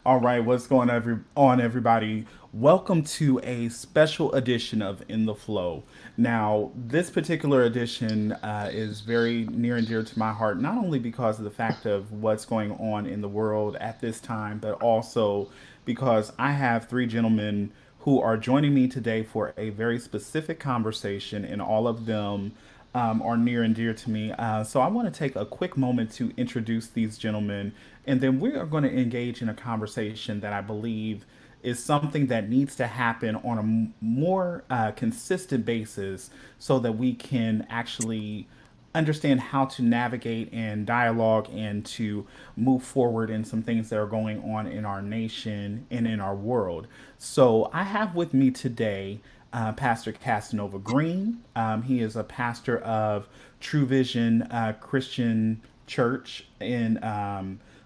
All right, what's going on, everybody? Welcome to a special edition of In the Flow. Now, this particular edition is very near and dear to my heart, not only because of the fact of what's going on in the world at this time, but also because I have three gentlemen who are joining me today for a very specific conversation, and all of them are near and dear to me. So I want to take a quick moment to introduce these gentlemen, and then we are going to engage in a conversation that I believe is something that needs to happen on a more consistent basis so that we can actually understand how to navigate and dialogue and to move forward in some things that are going on in our nation and in our world. So I have with me today Pastor Casanova Green. He is a pastor of True Vision Christian Church in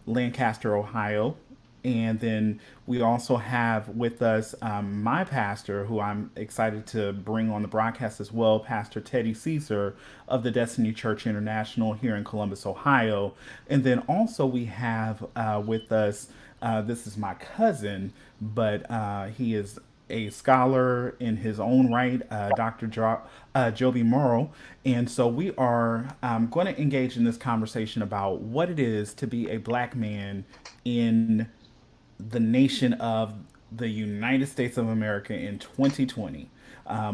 Lancaster, Ohio. And then we also have with us my pastor, who I'm excited to bring on the broadcast as well, Pastor Teddy Ceasar of the Destiny Church International here in Columbus, Ohio. And then also we have with us, this is my cousin, but he is a scholar in his own right, Joby Morrow. And so we are going to engage in this conversation about what it is to be a black man in the nation of the United States of America in 2020.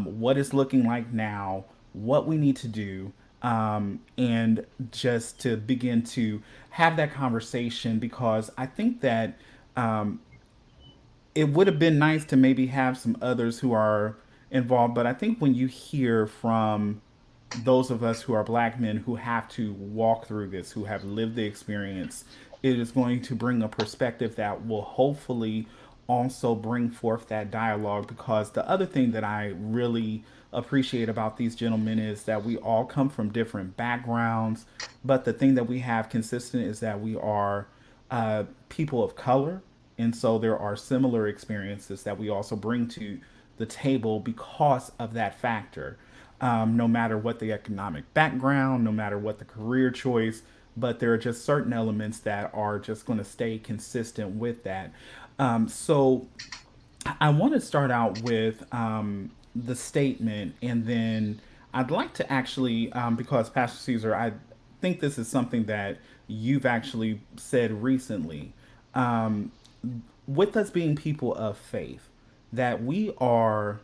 What it's looking like now, what we need to do, and just to begin to have that conversation because I think that it would have been nice to maybe have some others who are involved, but I think when you hear from those of us who are black men who have to walk through this, who have lived the experience, it is going to bring a perspective that will hopefully also bring forth that dialogue. Because the other thing that I really appreciate about these gentlemen is that we all come from different backgrounds, but the thing that we have consistent is that we are people of color, and so there are similar experiences that we also bring to the table because of that factor. No matter what the economic background, no matter what the career choice, but there are just certain elements that are just going to stay consistent with that. So I want to start out with the statement, and then I'd like to actually, because Pastor Caesar, I think this is something that you've actually said recently. Um, with us being people of faith, that we are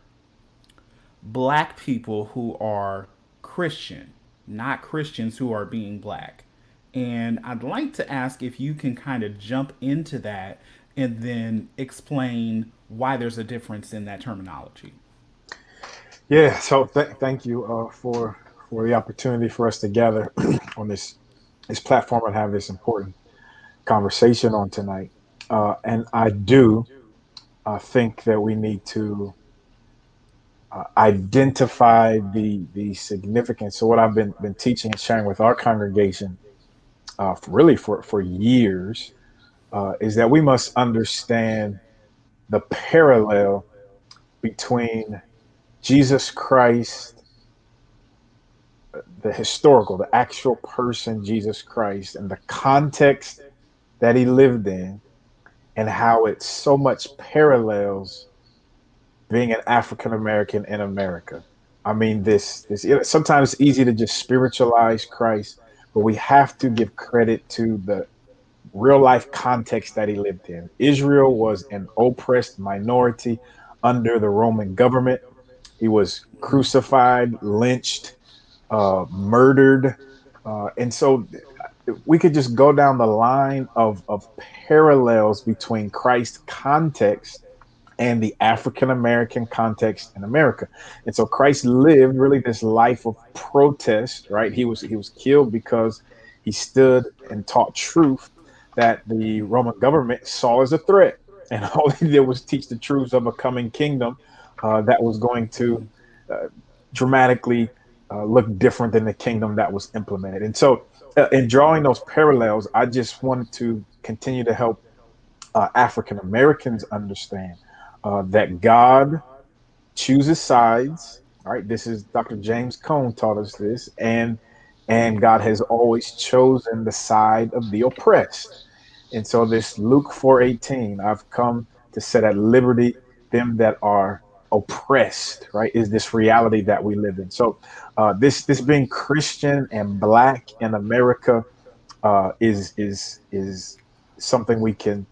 black people who are Christian, not Christians who are being black. And I'd like to ask if you can kind of jump into that and then explain why there's a difference in that terminology. Yeah, so thank you for the opportunity for us to gather on this platform and have this important conversation on tonight. And I do think that we need to identify the significance. So what I've been teaching and sharing with our congregation, really for years, is that we must understand the parallel between Jesus Christ, the historical, the actual person, Jesus Christ, and the context that he lived in, and how it so much parallels being an African American in America. I mean, sometimes it's easy to just spiritualize Christ, but we have to give credit to the real life context that he lived in. Israel was an oppressed minority under the Roman government. He was crucified, lynched, murdered. And so we could just go down the line of parallels between Christ's context and the African American context in America. And so Christ lived really this life of protest, right? He was killed because he stood and taught truth that the Roman government saw as a threat. And all he did was teach the truths of a coming kingdom that was going to uh, dramatically look different than the kingdom that was implemented. And so, in drawing those parallels, I just wanted to continue to help African Americans understand that God chooses sides. All right, this is Dr. James Conant taught us this, and God has always chosen the side of the oppressed. And so this Luke 4:18, I've come to set at liberty them that are oppressed, right? Is this reality that we live in. So this being Christian and black in America is something we can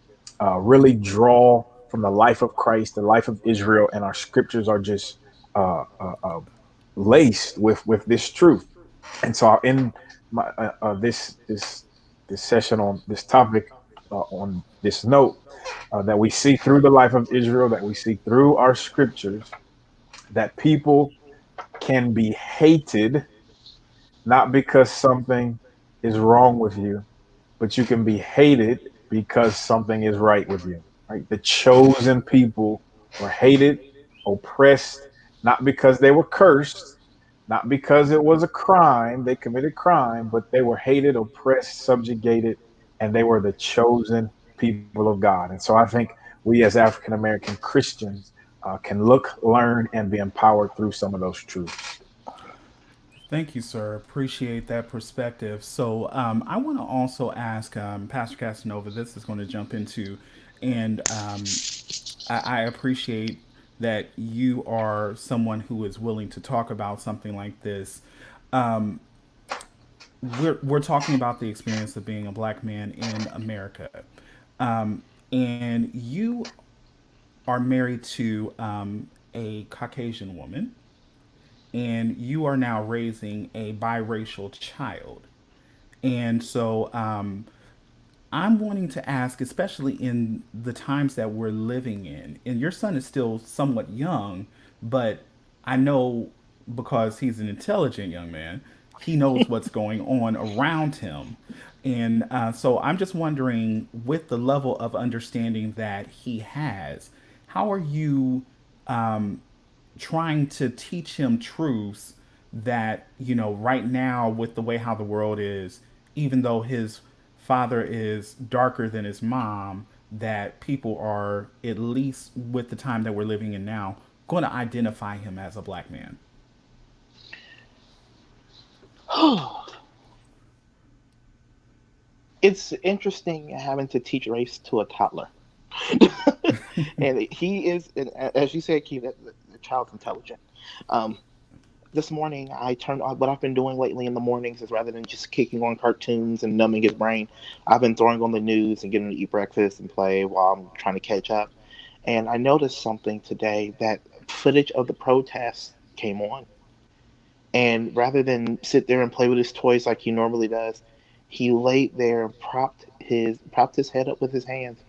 really draw from the life of Christ, the life of Israel, and our scriptures are just laced with this truth. And so I'll end my this session on this topic on this note that we see through the life of Israel, that we see through our scriptures, that people can be hated not because something is wrong with you, but you can be hated because something is right with you. Right? The chosen people were hated, oppressed, not because they were cursed, not because it was a crime, they committed crime, but they were hated, oppressed, subjugated, and they were the chosen people of God. And so I think we as African American Christians can look, learn, and be empowered through some of those truths. Thank you, sir. Appreciate that perspective. So, I want to also ask Pastor Casanova. This is going to jump into, and I appreciate that you are someone who is willing to talk about something like this. Um, we're talking about the experience of being a black man in America, and you are married to a Caucasian woman, and you are now raising a biracial child. And so I'm wanting to ask, especially in the times that we're living in, and your son is still somewhat young, but I know because he's an intelligent young man, he knows what's going on around him. And so I'm just wondering, with the level of understanding that he has, how are you trying to teach him truths that, right now, with the way how the world is, even though his father is darker than his mom, that people are, at least with the time that we're living in now, going to identify him as a black man? It's interesting having to teach race to a toddler. And he is, and as you said, Keith, the child's intelligent. Um, this morning, I turned on what I've been doing lately in the mornings is rather than just kicking on cartoons and numbing his brain, I've been throwing on the news and getting him to eat breakfast and play while I'm trying to catch up. And I noticed something today that footage of the protests came on. And rather than sit there and play with his toys like he normally does, he laid there and propped his head up with his hands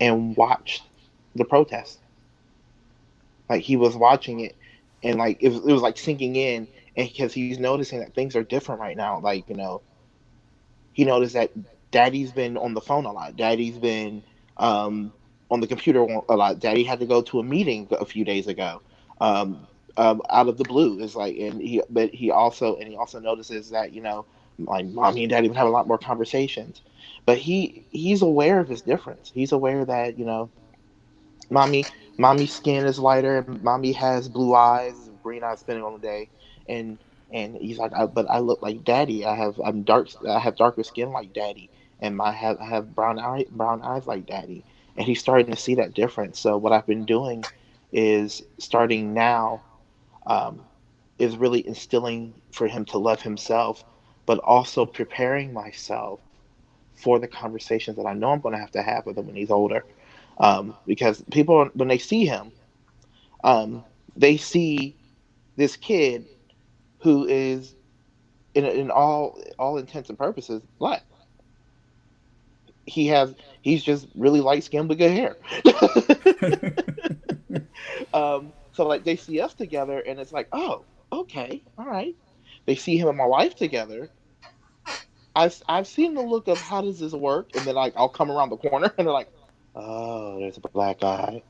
and watched the protest. Like he was watching it, and like it was like sinking in, and because he's noticing that things are different right now. Like he noticed that Daddy's been on the phone a lot. Daddy's been um, on the computer a lot. Daddy had to go to a meeting a few days ago. Um, Out of the blue, it's like, but he also notices that like mommy and daddy would have a lot more conversations, but he's aware of his difference. He's aware that mommy mommy's skin is lighter, and mommy has blue eyes, green eyes spending on the day, and he's like, but I look like daddy. I have darker skin like daddy, and I have brown eyes like daddy. And he's starting to see that difference. So what I've been doing is starting now, um, is really instilling for him to love himself, but also preparing myself for the conversations that I know I'm going to have with him when he's older. Because people, when they see him, they see this kid who is, in all intents and purposes, black. He's just really light skinned with good hair. So like they see us together, and it's like, oh, okay, all right. They see him and my wife together. I've seen the look of how does this work, and then like I'll come around the corner, and they're like, oh, there's a black guy.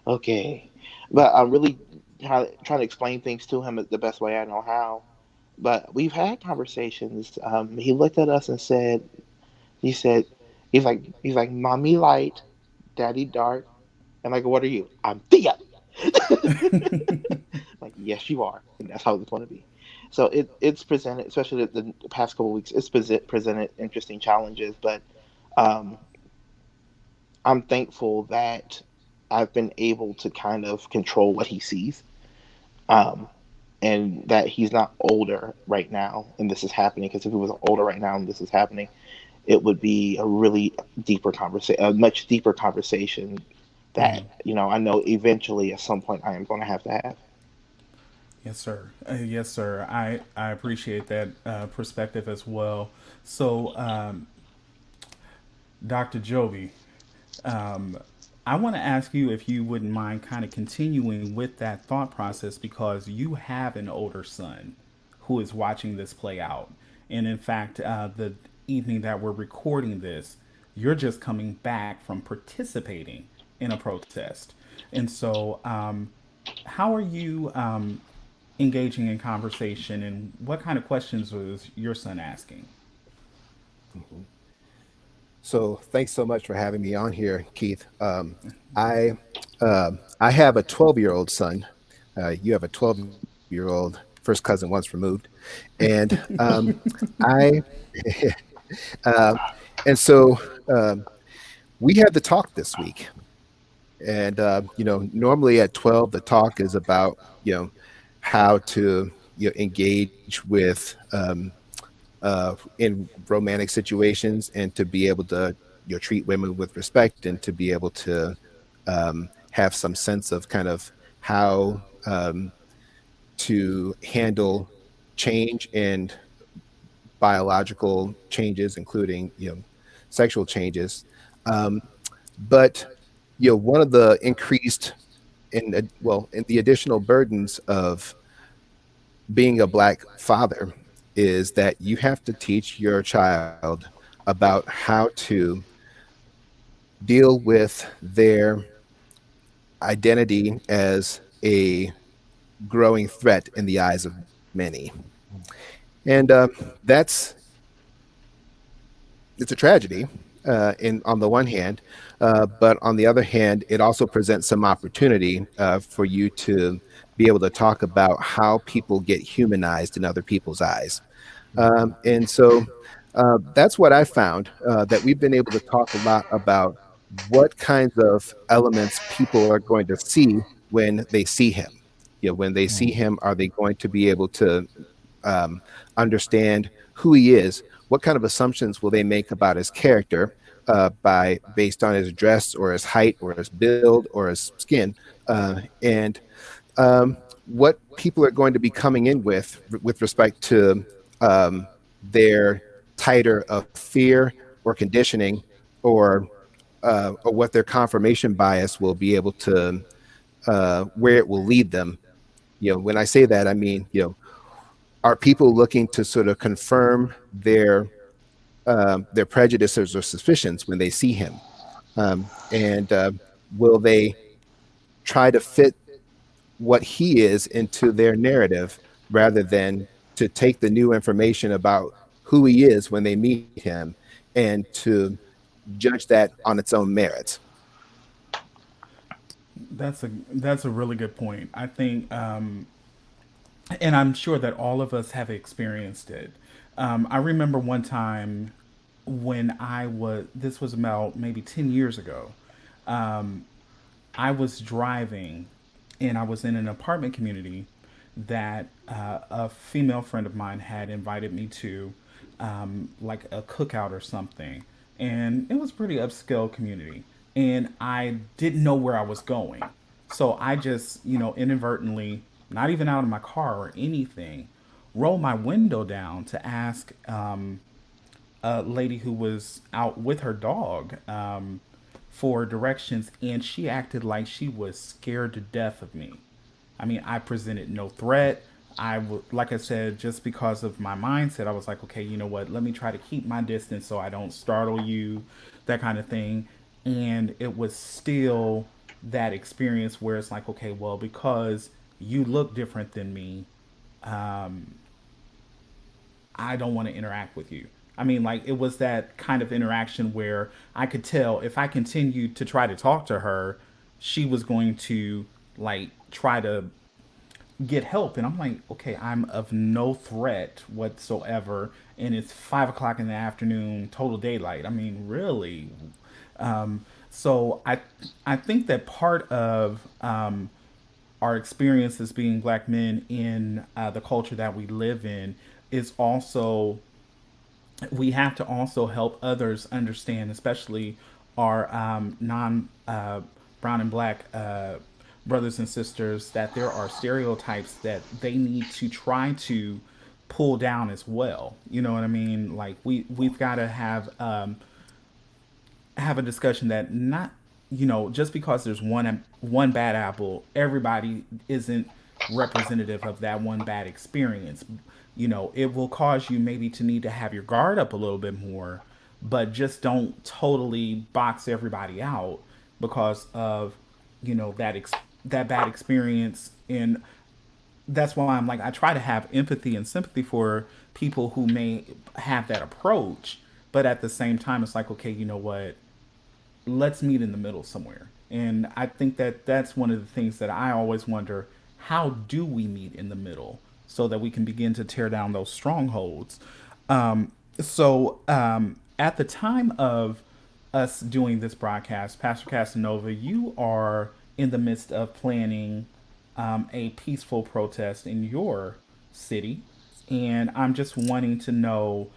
Okay, but I'm really trying to explain things to him the best way I know how. But we've had conversations. He looked at us and said, he said, he's like, mommy light, daddy dark. And like, what are you? I'm Thea. Like, yes, you are, and that's how it's going to be. So it's presented, especially the past couple of weeks, it's presented interesting challenges. But um, I'm thankful that I've been able to kind of control what he sees, um, and that he's not older right now and this is happening. Because if he was older right now and this is happening, it would be a really deeper conversation, a much deeper conversation that I know eventually at some point I am going to have. Yes, sir. Yes, sir. I appreciate that perspective as well. So, Dr. Joby, I want to ask you if you wouldn't mind kind of continuing with that thought process because you have an older son who is watching this play out. And in fact, the evening that we're recording this, you're just coming back from participating in a protest. And so, how are you engaging in conversation and what kind of questions was your son asking? Mhm. So thanks so much for having me on here, Keith. I I have a 12-year-old son. You have a 12-year-old first cousin once removed, and I uh, and so um, we had the talk this week. And normally at 12, the talk is about how to engage with in romantic situations, and to be able to treat women with respect, and to be able to have some sense of kind of how to handle change and biological changes, including sexual changes. Um, but one of the increased in the additional burdens of being a black father is that you have to teach your child about how to deal with their identity as a growing threat in the eyes of many. And it's a tragedy on the one hand, but on the other hand, it also presents some opportunity for you to be able to talk about how people get humanized in other people's eyes. And so that's what I found, that we've been able to talk a lot about what kinds of elements people are going to see when they see him. When they see him, are they going to be able to um, understand who he is? What kind of assumptions will they make about his character by based on his dress or his height or his build or his skin? And what people are going to be coming in with respect to their titer of fear or conditioning, or what their confirmation bias will be able to where it will lead them. When I say that, I mean, are people looking to sort of confirm their prejudices or suspicions when they see him, and will they try to fit what he is into their narrative, rather than to take the new information about who he is when they meet him and to judge that on its own merits. That's a really good point. I think, and I'm sure that all of us have experienced it. I remember one time when this was about maybe 10 years ago. I was driving and I was in an apartment community that a female friend of mine had invited me to, like a cookout or something. And it was pretty upscale community. And I didn't know where I was going. So I just, inadvertently, not even out of my car or anything, rolled my window down to ask a lady who was out with her dog for directions, and she acted like she was scared to death of me. I mean, I presented no threat. Like I said, just because of my mindset, I was like, okay, you know what? Let me try to keep my distance so I don't startle you, that kind of thing. And it was still that experience where it's like, okay, well, because you look different than me, I don't want to interact with you. I mean, like, it was that kind of interaction where I could tell if I continued to try to talk to her, she was going to, like, try to get help. And I'm like, okay, I'm of no threat whatsoever. And it's 5 o'clock in the afternoon, total daylight. I mean, really? So I think that part of our experience as being black men in the culture that we live in is also we have to also help others understand, especially our non brown and black brothers and sisters, that there are stereotypes that they need to try to pull down as well. You know what I mean? Like we've got to have a discussion that not, just because there's one bad apple, everybody isn't representative of that one bad experience. It will cause you maybe to need to have your guard up a little bit more, but just don't totally box everybody out because of that bad experience. And that's why I'm like, I try to have empathy and sympathy for people who may have that approach, but at the same time it's like, okay, you know what, let's meet in the middle somewhere. And I think that that's one of the things that I always wonder, how do we meet in the middle so that we can begin to tear down those strongholds? At the time of us doing this broadcast, Pastor Casanova, you are in the midst of planning a peaceful protest in your city. And I'm just wanting to know,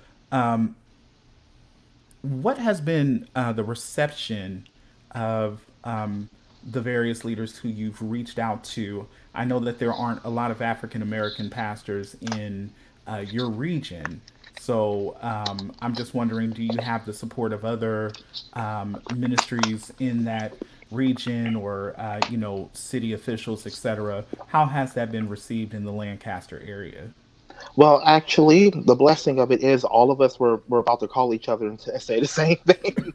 what has been the reception of the various leaders who you've reached out to? I know that there aren't a lot of African American pastors in your region. So I'm just wondering, do you have the support of other ministries in that region, or city officials, etc.? How has that been received in the Lancaster area? Well, actually, the blessing of it is all of us were about to call each other and say the same thing.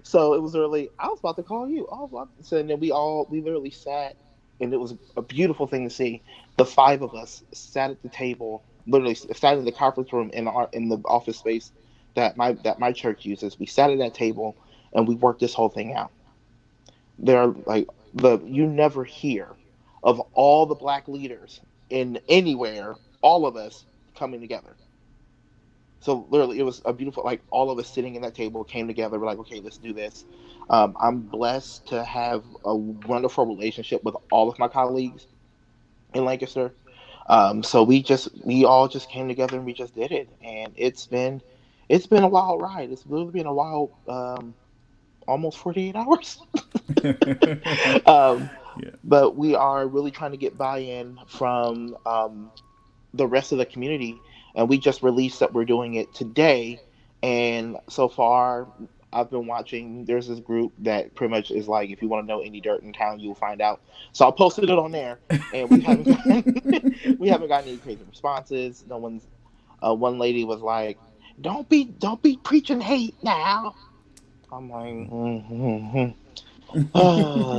So it was really, I was about to call you. So, and then we literally sat, and it was a beautiful thing to see. The five of us sat at the table, literally sat in the conference room in the office space that my church uses. We sat at that table and we worked this whole thing out. There are like the you never hear of all the black leaders in anywhere, all of us coming together. So literally, it was a beautiful, like all of us sitting in that table came together. We're like, okay, let's do this. I'm blessed to have a wonderful relationship with all of my colleagues in Lancaster. So we all just came together and we just did it, and it's been a wild ride. It's really been a wild, almost 48 hours. um, Yeah. but we are really trying to get buy-in from the rest of the community, and we just released that we're doing it today. And so far, I've been watching. There's this group that pretty much is like, if you want to know any dirt in town, you'll find out. So I posted it on there, and we haven't gotten, we haven't gotten any crazy responses. No one's. One lady was like, "Don't be preaching hate now." I'm like,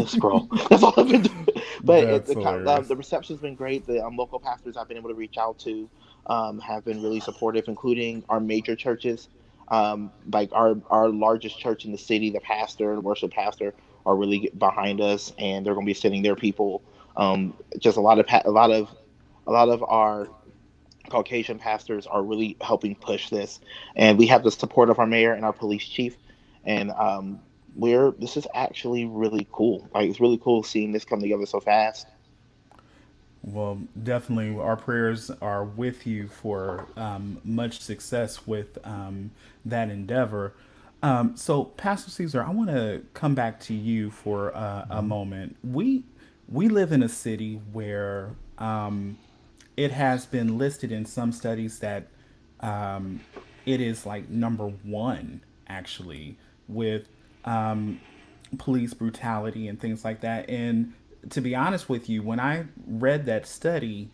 scroll. That's all I've been doing. But That's hilarious. the reception's been great. The local pastors I've been able to reach out to have been really supportive, including our major churches. Like our largest church in the city, the pastor, the worship pastor, are really behind us, and they're going to be sending their people. Just a lot of our Caucasian pastors are really helping push this, and we have the support of our mayor and our police chief, and we're this is actually really cool. Like, it's really cool seeing this come together so fast. Well, definitely, our prayers are with you for much success with that endeavor. So, Pastor Caesar, I want to come back to you for a Mhm. moment. We live in a city where it has been listed in some studies that um, it is like number one, actually, with police brutality and things like that. And to be honest with you, when I read that study,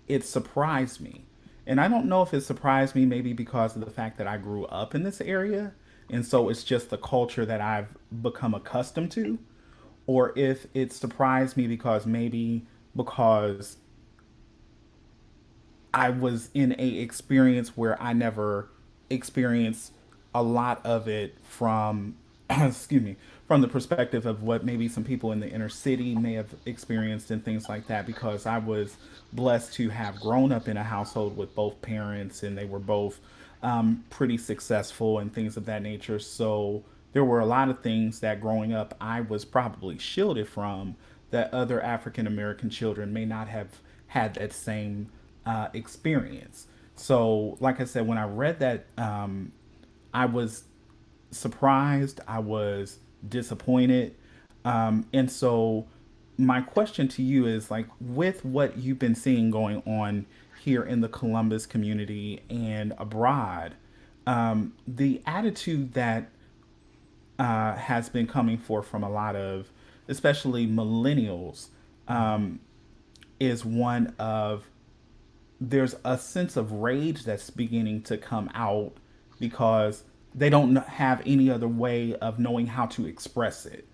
it surprised me. And I don't know if it surprised me maybe because of the fact that I grew up in this area. And so it's just the culture that I've become accustomed to. Or if it surprised me because maybe because I was in a experience where I never experienced a lot of it from excuse me, from the perspective of what maybe some people in the inner city may have experienced and things like that, because I was blessed to have grown up in a household with both parents and they were both pretty successful and things of that nature. So there were a lot of things that growing up I was probably shielded from that other African American children may not have had that same experience. So, like I said, when I read that, I was surprised, I was disappointed. And so, my question to you is like, with what you've been seeing going on here in the Columbus community and abroad, the attitude that has been coming forth from a lot of, especially millennials, is one of there's a sense of rage that's beginning to come out because they don't have any other way of knowing how to express it.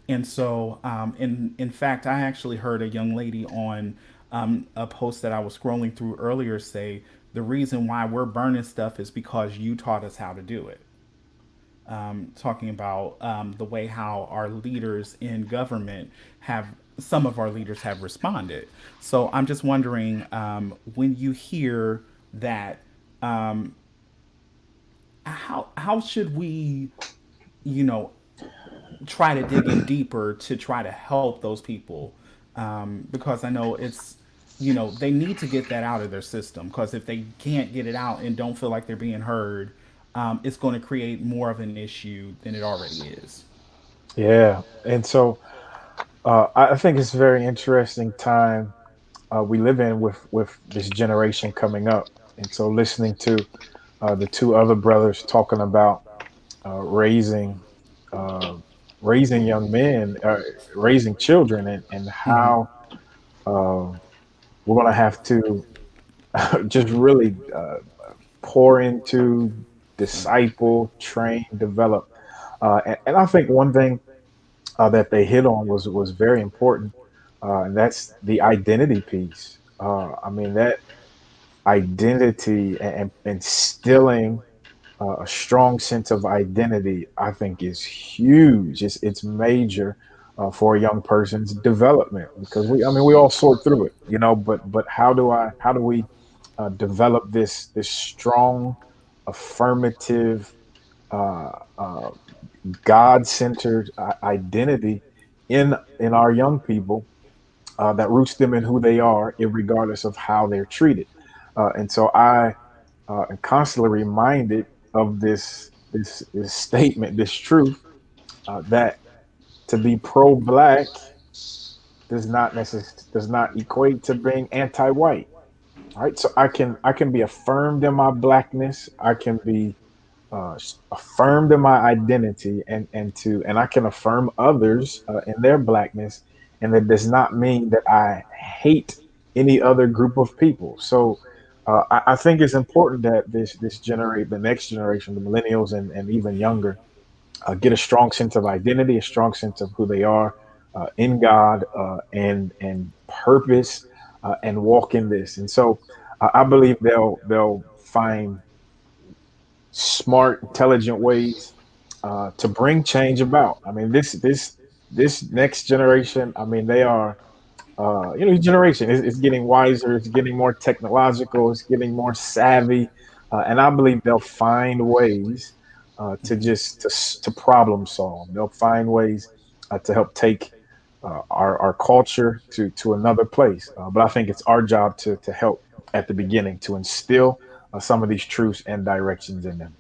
And so, in fact, I actually heard a young lady on a post that I was scrolling through earlier say the reason why we're burning stuff is because you taught us how to do it. Talking about the way how our leaders in government have some of our leaders have responded. So I'm just wondering when you hear that, how should we, you know, try to dig in deeper to try to help those people, because I know it's, you know, they need to get that out of their system because if they can't get it out and don't feel like they're being heard, it's going to create more of an issue than it already is. Yeah. And so I think it's a very interesting time we live in with this generation coming up. And so listening to the two other brothers talking about raising uh, raising young men, raising children, and Mm-hmm. how uh, we're going to have to just really pour into, disciple, train, develop. And I think one thing that they hit on was very important, and that's the identity piece. I mean that identity and instilling a strong sense of identity, I think, is huge. It's major for a young person's development because I mean, we all sort through it, you know. But how do we develop this strong, affirmative, uh, uh, God-centered identity in our young people that roots them in who they are, regardless of how they're treated. And so I am constantly reminded of this statement, this truth that to be pro-black does not equate to being anti-white. All right, so I can be affirmed in my blackness. I can be affirmed in my identity, and I can affirm others in their blackness, and that does not mean that I hate any other group of people. So I think it's important that the next generation, the millennials and even younger, get a strong sense of identity, a strong sense of who they are in God, and purpose, and walk in this. And so I believe they'll find smart, intelligent ways to bring change about. I mean, this next generation. I mean, they are each generation is getting wiser. It's getting more technological. It's getting more savvy, and I believe they'll find ways to problem solve. They'll find ways to help take our culture to another place. But I think it's our job to help at the beginning to instill some of these truths and directions in them.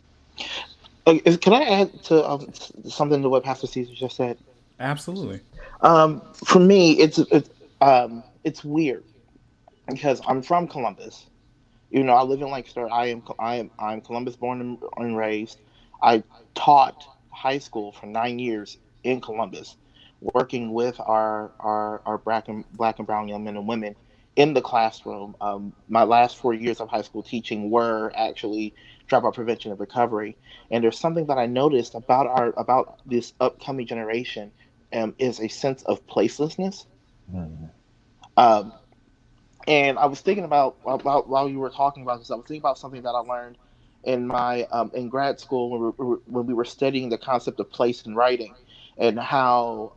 Can I add to something to what Pastor Caesar just said? Absolutely. For me, it's weird because I'm from Columbus. You know, I live in Lancaster. I'm Columbus born and raised. I taught high school for 9 years in Columbus, working with our black and brown young men and women in the classroom. My last 4 years of high school teaching were actually dropout prevention and recovery. And there's something that I noticed about this upcoming generation, is a sense of placelessness. Mhm. Um, and I was thinking about while you were talking about this, I was thinking about something that I learned in my in grad school when we were studying the concept of place in writing, and how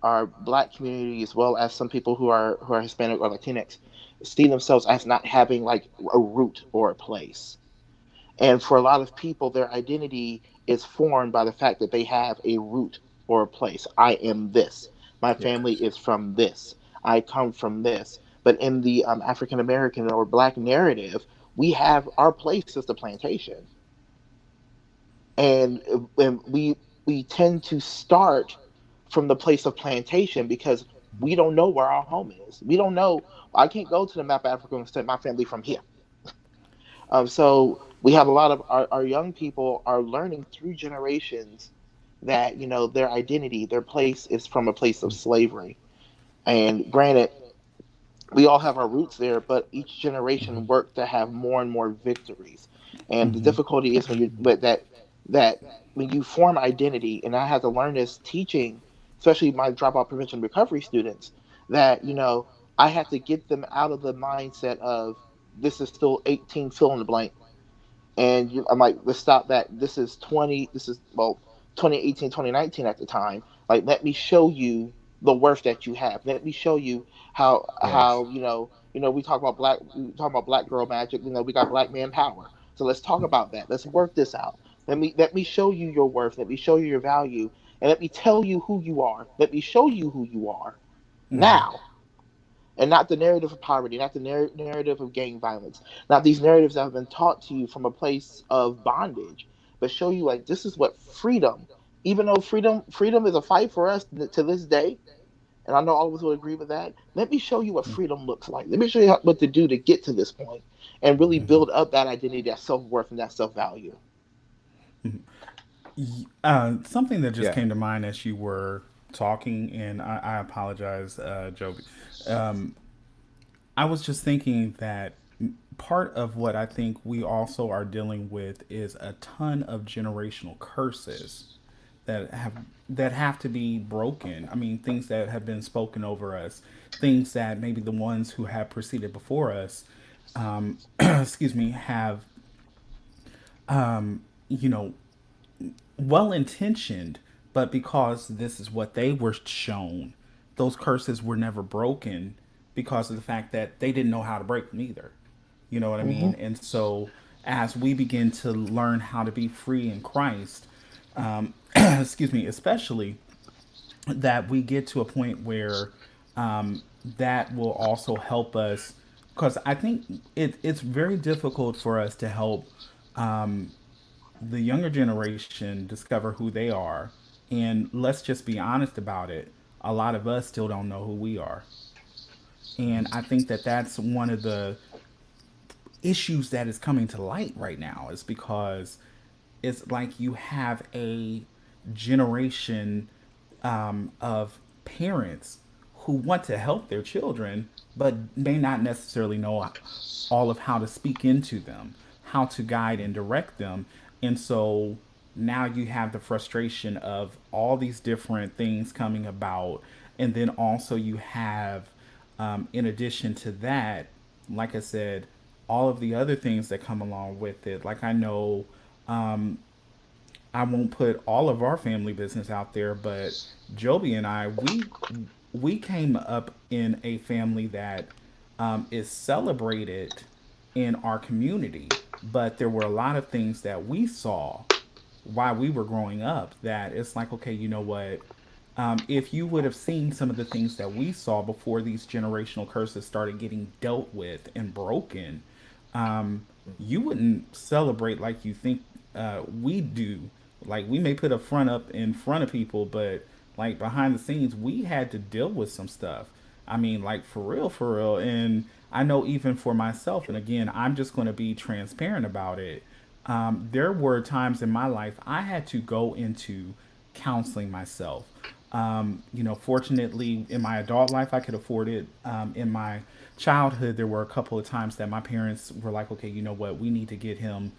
our black community, as well as some people who are Hispanic or Latinx, see themselves as not having like a root or a place. And for a lot of people, their identity is formed by the fact that they have a root or a place. I am this. My Yeah. family is from this. I come from this. But in the African American or Black narrative, we have our place is the plantation, and we tend to start from the place of plantation because we don't know where our home is. We don't know. I can't go to the map of Africa and send my family from here. So we have a lot of our young people are learning through generations that their identity, their place is from a place of slavery. And granted, we all have our roots there, but each generation worked to have more and more victories. And the difficulty is that when you form identity, and I had to learn this teaching, especially my dropout prevention recovery students, that I had to get them out of the mindset of this is still 18 fill in the blank, and I'm like, let's stop that. This is 20. This is, well, 2018, 2019 at the time. Like, let me show you the worth that you have. Let me show you how Yes. we talk about black girl magic. We got black man power. So let's talk about that. Let's work this out. Let me show you your worth. Let me show you your value, and let me tell you who you are. Let me show you who you are now, and not the narrative of poverty, not the narrative of gang violence, not these narratives that have been taught to you from a place of bondage, but show you like this is what freedom. Even though freedom is a fight for us to this day, and I know all of us will agree with that. Let me show you what freedom looks like. Let me show you what to do to get to this point, and really build up that identity, that self worth, and that self value. Something that just Yeah. came to mind as you were talking, and I apologize, Joby. Um, I was just thinking that part of what I think we also are dealing with is a ton of generational curses that have to be broken. I mean, things that have been spoken over us, things that maybe the ones who have proceeded before us, excuse me, have you know well intentioned, but because this is what they were shown, those curses were never broken because of the fact that they didn't know how to break them either. You know what I Hmm. mean? And so, as we begin to learn how to be free in Christ, excuse me, especially that we get to a point where that will also help us, because I think it's very difficult for us to help the younger generation discover who they are. And let's just be honest about it. A lot of us still don't know who we are. And I think that that's one of the issues that is coming to light right now, is because it's like you have a generation of parents who want to help their children, but may not necessarily know all of how to speak into them, how to guide and direct them. And so now you have the frustration of all these different things coming about. And then also you have, in addition to that, like I said, all of the other things that come along with it. Like I know, I won't put all of our family business out there, but Joby and I, we came up in a family that is celebrated in our community, but there were a lot of things that we saw while we were growing up that it's like, okay, you know what? If you would have seen some of the things that we saw before these generational curses started getting dealt with and broken, you wouldn't celebrate like you think we do. Like we may put a front up in front of people, but like behind the scenes, we had to deal with some stuff. I mean, like for real, for real. And I know even for myself, and again, I'm just going to be transparent about it. There were times in my life I had to go into counseling myself. Fortunately, in my adult life, I could afford it. In my childhood, there were a couple of times that my parents were like, okay, you know what, we need to get him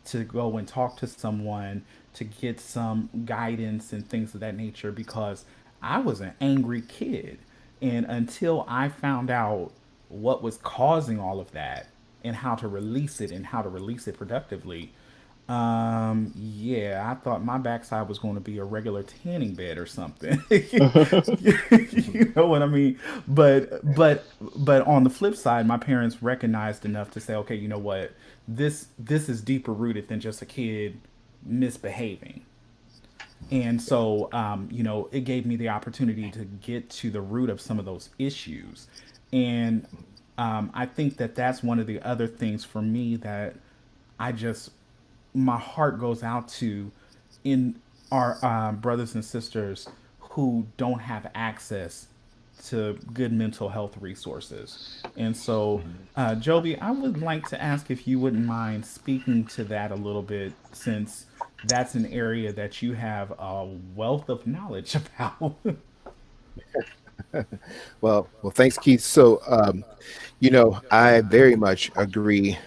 to go and talk to someone to get some guidance and things of that nature because I was an angry kid. And until I found out what was causing all of that and how to release it and how to release it productively, Yeah, I thought my backside was going to be a regular tanning bed or something. You know what I mean? But on the flip side, my parents recognized enough to say, okay, you know what? This is deeper rooted than just a kid misbehaving. And so, it gave me the opportunity to get to the root of some of those issues. And I think that that's one of the other things for me that I just my heart goes out to in our brothers and sisters who don't have access to good mental health resources. And so, Joby, I would like to ask if you wouldn't mind speaking to that a little bit, since that's an area that you have a wealth of knowledge about. Well, thanks, Keith. So, I very much agree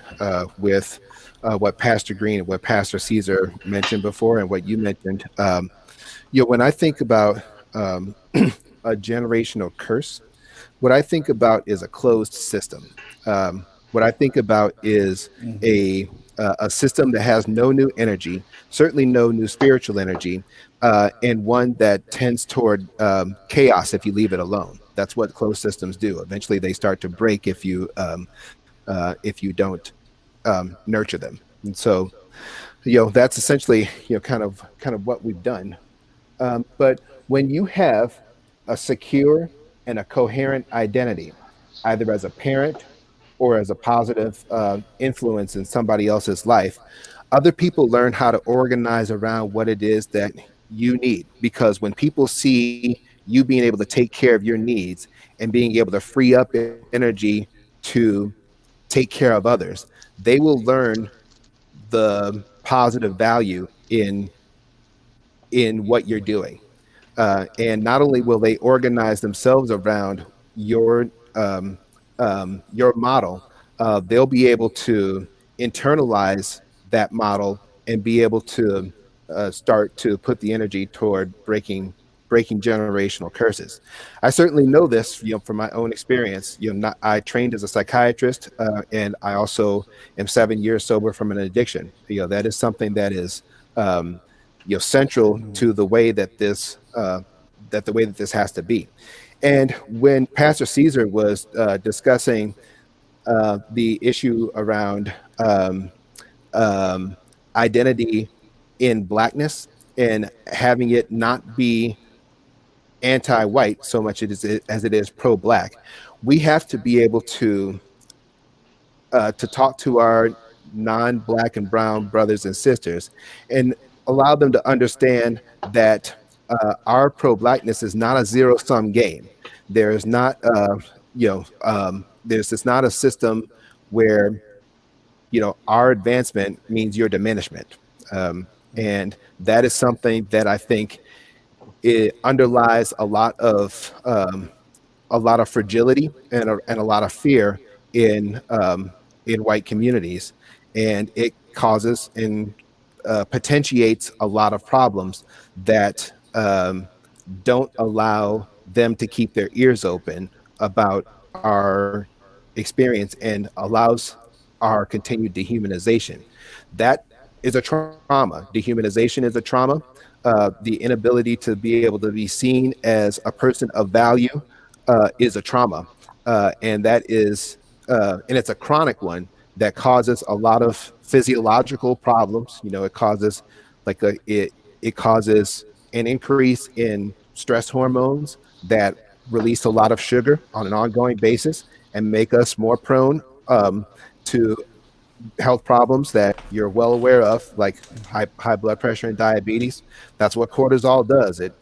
with what Pastor Green and what Pastor Caesar mentioned before, and what you mentioned. When I think about a generational curse, what I think about is a closed system. What I think about is Hmm. a a system that has no new energy, certainly no new spiritual energy, and one that tends toward chaos if you leave it alone. That's what closed systems do. Eventually, they start to break if you don't nurture them. And so, that's essentially kind of what we've done. But when you have a secure and a coherent identity, either as a parent or as a positive influence in somebody else's life, other people learn how to organize around what it is that you need. Because when people see you being able to take care of your needs and being able to free up energy to take care of others, they will learn the positive value in what you're doing. And not only will they organize themselves around your um, your model, they'll be able to internalize that model and be able to start to put the energy toward breaking generational curses. I certainly know this, from my own experience. I trained as a psychiatrist, and I also am 7 years sober from an addiction. That is something that is um, central to the way that this has to be. And when Pastor Caesar was discussing the issue around um, identity in blackness and having it not be anti-white so much as it is pro-black, we have to be able to talk to our non-black and brown brothers and sisters and allow them to understand that our pro-blackness is not a zero-sum game. There is not, there's it's not a system where our advancement means your diminishment, and that is something that I think it underlies a lot of fragility and a lot of fear in white communities, and it causes and potentiates a lot of problems that don't allow them to keep their ears open about our experience and allows our continued dehumanization. That is a trauma. Dehumanization is a trauma. The inability to be able to be seen as a person of value is a trauma, and it's a chronic one that causes a lot of physiological problems. It causes like it causes an increase in stress hormones that release a lot of sugar on an ongoing basis and make us more prone to health problems that you're well aware of, like high blood pressure and diabetes. That's what cortisol does. It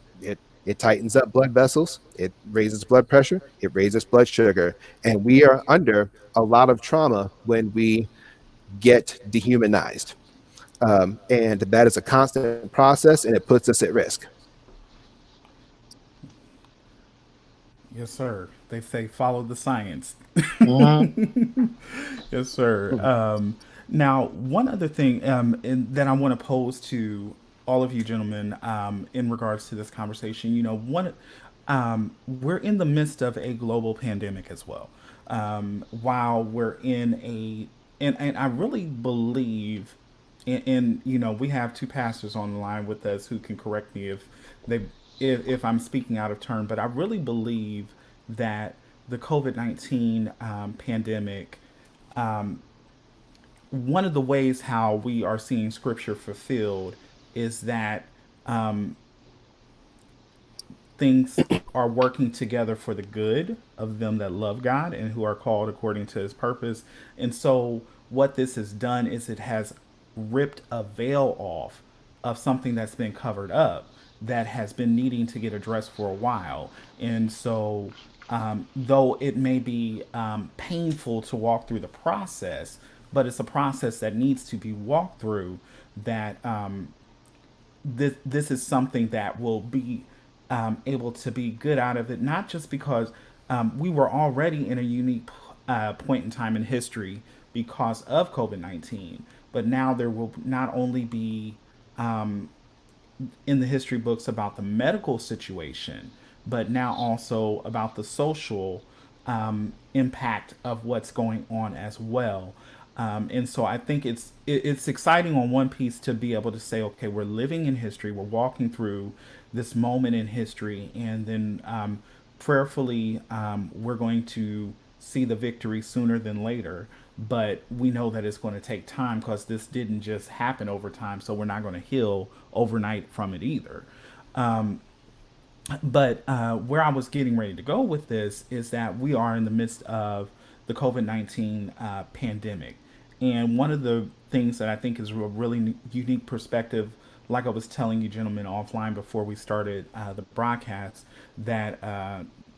tightens up blood vessels. It raises blood pressure. It raises blood sugar, and we are under a lot of trauma when we get dehumanized, and that is a constant process, and it puts us at risk. Yes, sir. They say follow the science. Mhm. Yes, sir. Now, one other thing that I want to pose to all of you gentlemen in regards to this conversation, we're in the midst of a global pandemic as well. While we're in and I really believe and we have two pastors on the line with us who can correct me they if I'm speaking out of turn, but I really believe that the COVID-19 pandemic, one of the ways how we are seeing scripture fulfilled is that things are working together for the good of them that love God and who are called according to his purpose. And so, what this has done is it has ripped a veil off of something that's been covered up that has been needing to get addressed for a while. And so, though it may be painful to walk through the process, but it's a process that needs to be walked through, that this is something that will be able to be good out of it, not just because we were already in a unique point in time in history because of COVID 19, but now there will not only be in the history books about the medical situation, but now also about the social impact of what's going on as well. And so I think it's exciting on one piece to be able to say, okay, we're living in history, we're walking through this moment in history, and then prayerfully we're going to see the victory sooner than later. But we know that it's going to take time because this didn't just happen over time, so we're not going to heal overnight from it either. But where I was getting ready to go with this is that we are in the midst of the COVID-19 pandemic. And one of the things that I think is a really unique perspective, like I was telling you gentlemen offline before we started the broadcast, that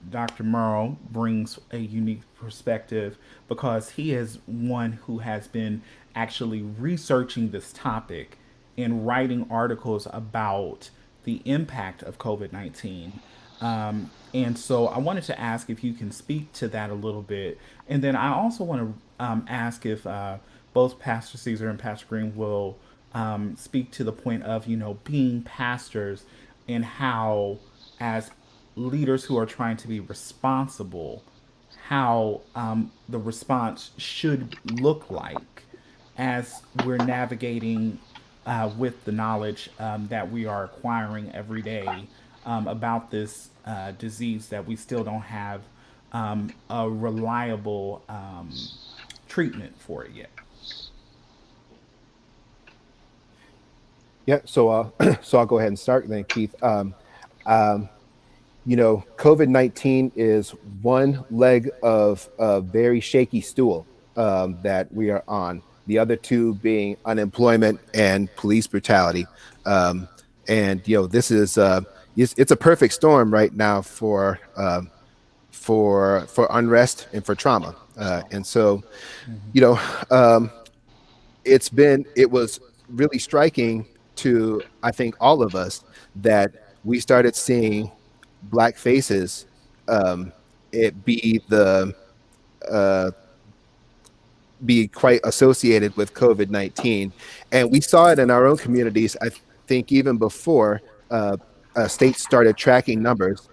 Dr. Morrow brings a unique perspective because he is one who has been actually researching this topic and writing articles about the impact of COVID 19. And so I wanted to ask if you can speak to that a little bit. And then I also want to ask if both Pastor Ceasar and Pastor Green will speak to the point of, being pastors and how, as leaders who are trying to be responsible, how the response should look like as we're navigating with the knowledge that we are acquiring every day about this disease that we still don't have a reliable treatment for it yet. Yeah, so so I'll go ahead and start then, Keith. Um, COVID-19 is one leg of a very shaky stool that we are on. The other two being unemployment and police brutality. And this is it's a perfect storm right now for unrest and for trauma. And so, you know, um, it was really striking to, I think, all of us that we started seeing Black faces it uh, be quite associated with COVID-19. And we saw it in our own communities, I think, even before states started tracking numbers,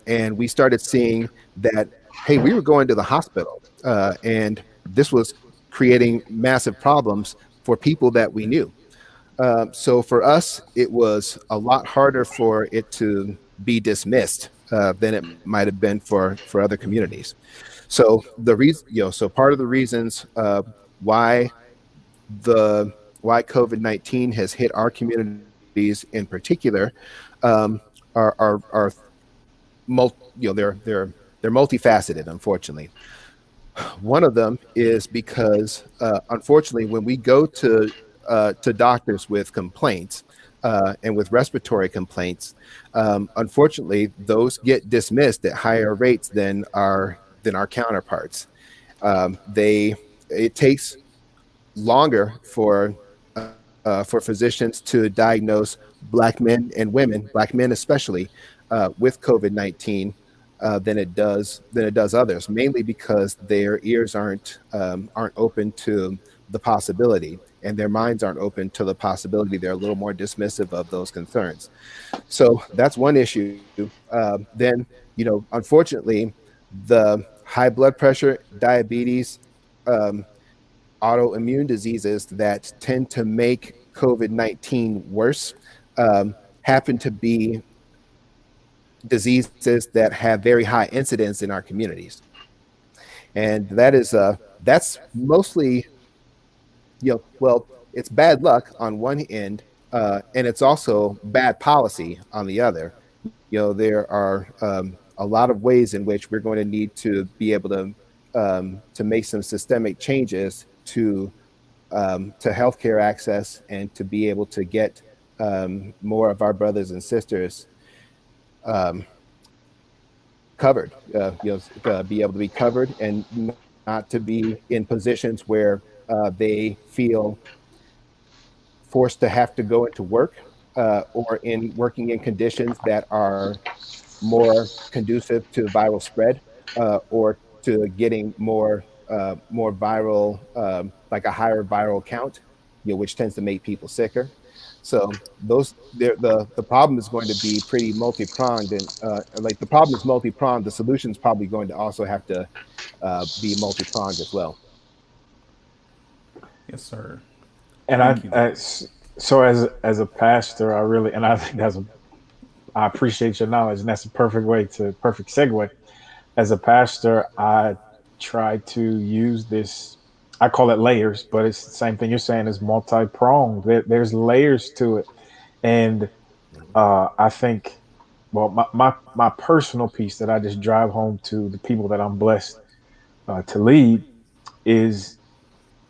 and we started seeing that, hey, we were going to the hospital, and this was creating massive problems for people that we knew. So for us, it was a lot harder for it to be dismissed than it might have been for other communities. So the reason, so part of the reasons why why COVID-19 has hit our communities in particular are they're multifaceted, unfortunately. One of them is because, unfortunately, when we go to doctors with complaints and with respiratory complaints, unfortunately, those get dismissed at higher rates than our counterparts. It takes longer for physicians to diagnose Black men and women, Black men especially, with COVID-19 than it does others, mainly because their ears aren't open to the possibility, and their minds aren't open to the possibility. They're a little more dismissive of those concerns. So that's one issue. Then, unfortunately, the high blood pressure, diabetes, autoimmune diseases that tend to make COVID-19 worse happen to be diseases that have very high incidence in our communities. And that's mostly, well, it's bad luck on one end, and it's also bad policy on the other. There are a lot of ways in which we're going to need to be able to make some systemic changes to healthcare access and to be able to get more of our brothers and sisters um, covered, be able to be covered and not to be in positions where they feel forced to have to go into work or in working in conditions that are more conducive to viral spread or to getting more viral, like a higher viral count, which tends to make people sicker. So the problem is going to be pretty multi-pronged, and like the problem is multi-pronged. The solution is probably going to also have to be multi-pronged as well. Yes, sir. And Thank you. so as a pastor, I really, and I think I appreciate your knowledge, and that's a perfect segue. As a pastor, I try to use this. I call it layers, but it's the same thing you're saying is multi pronged. There's layers to it, and I think, well, my personal piece that I just drive home to the people that I'm blessed to lead is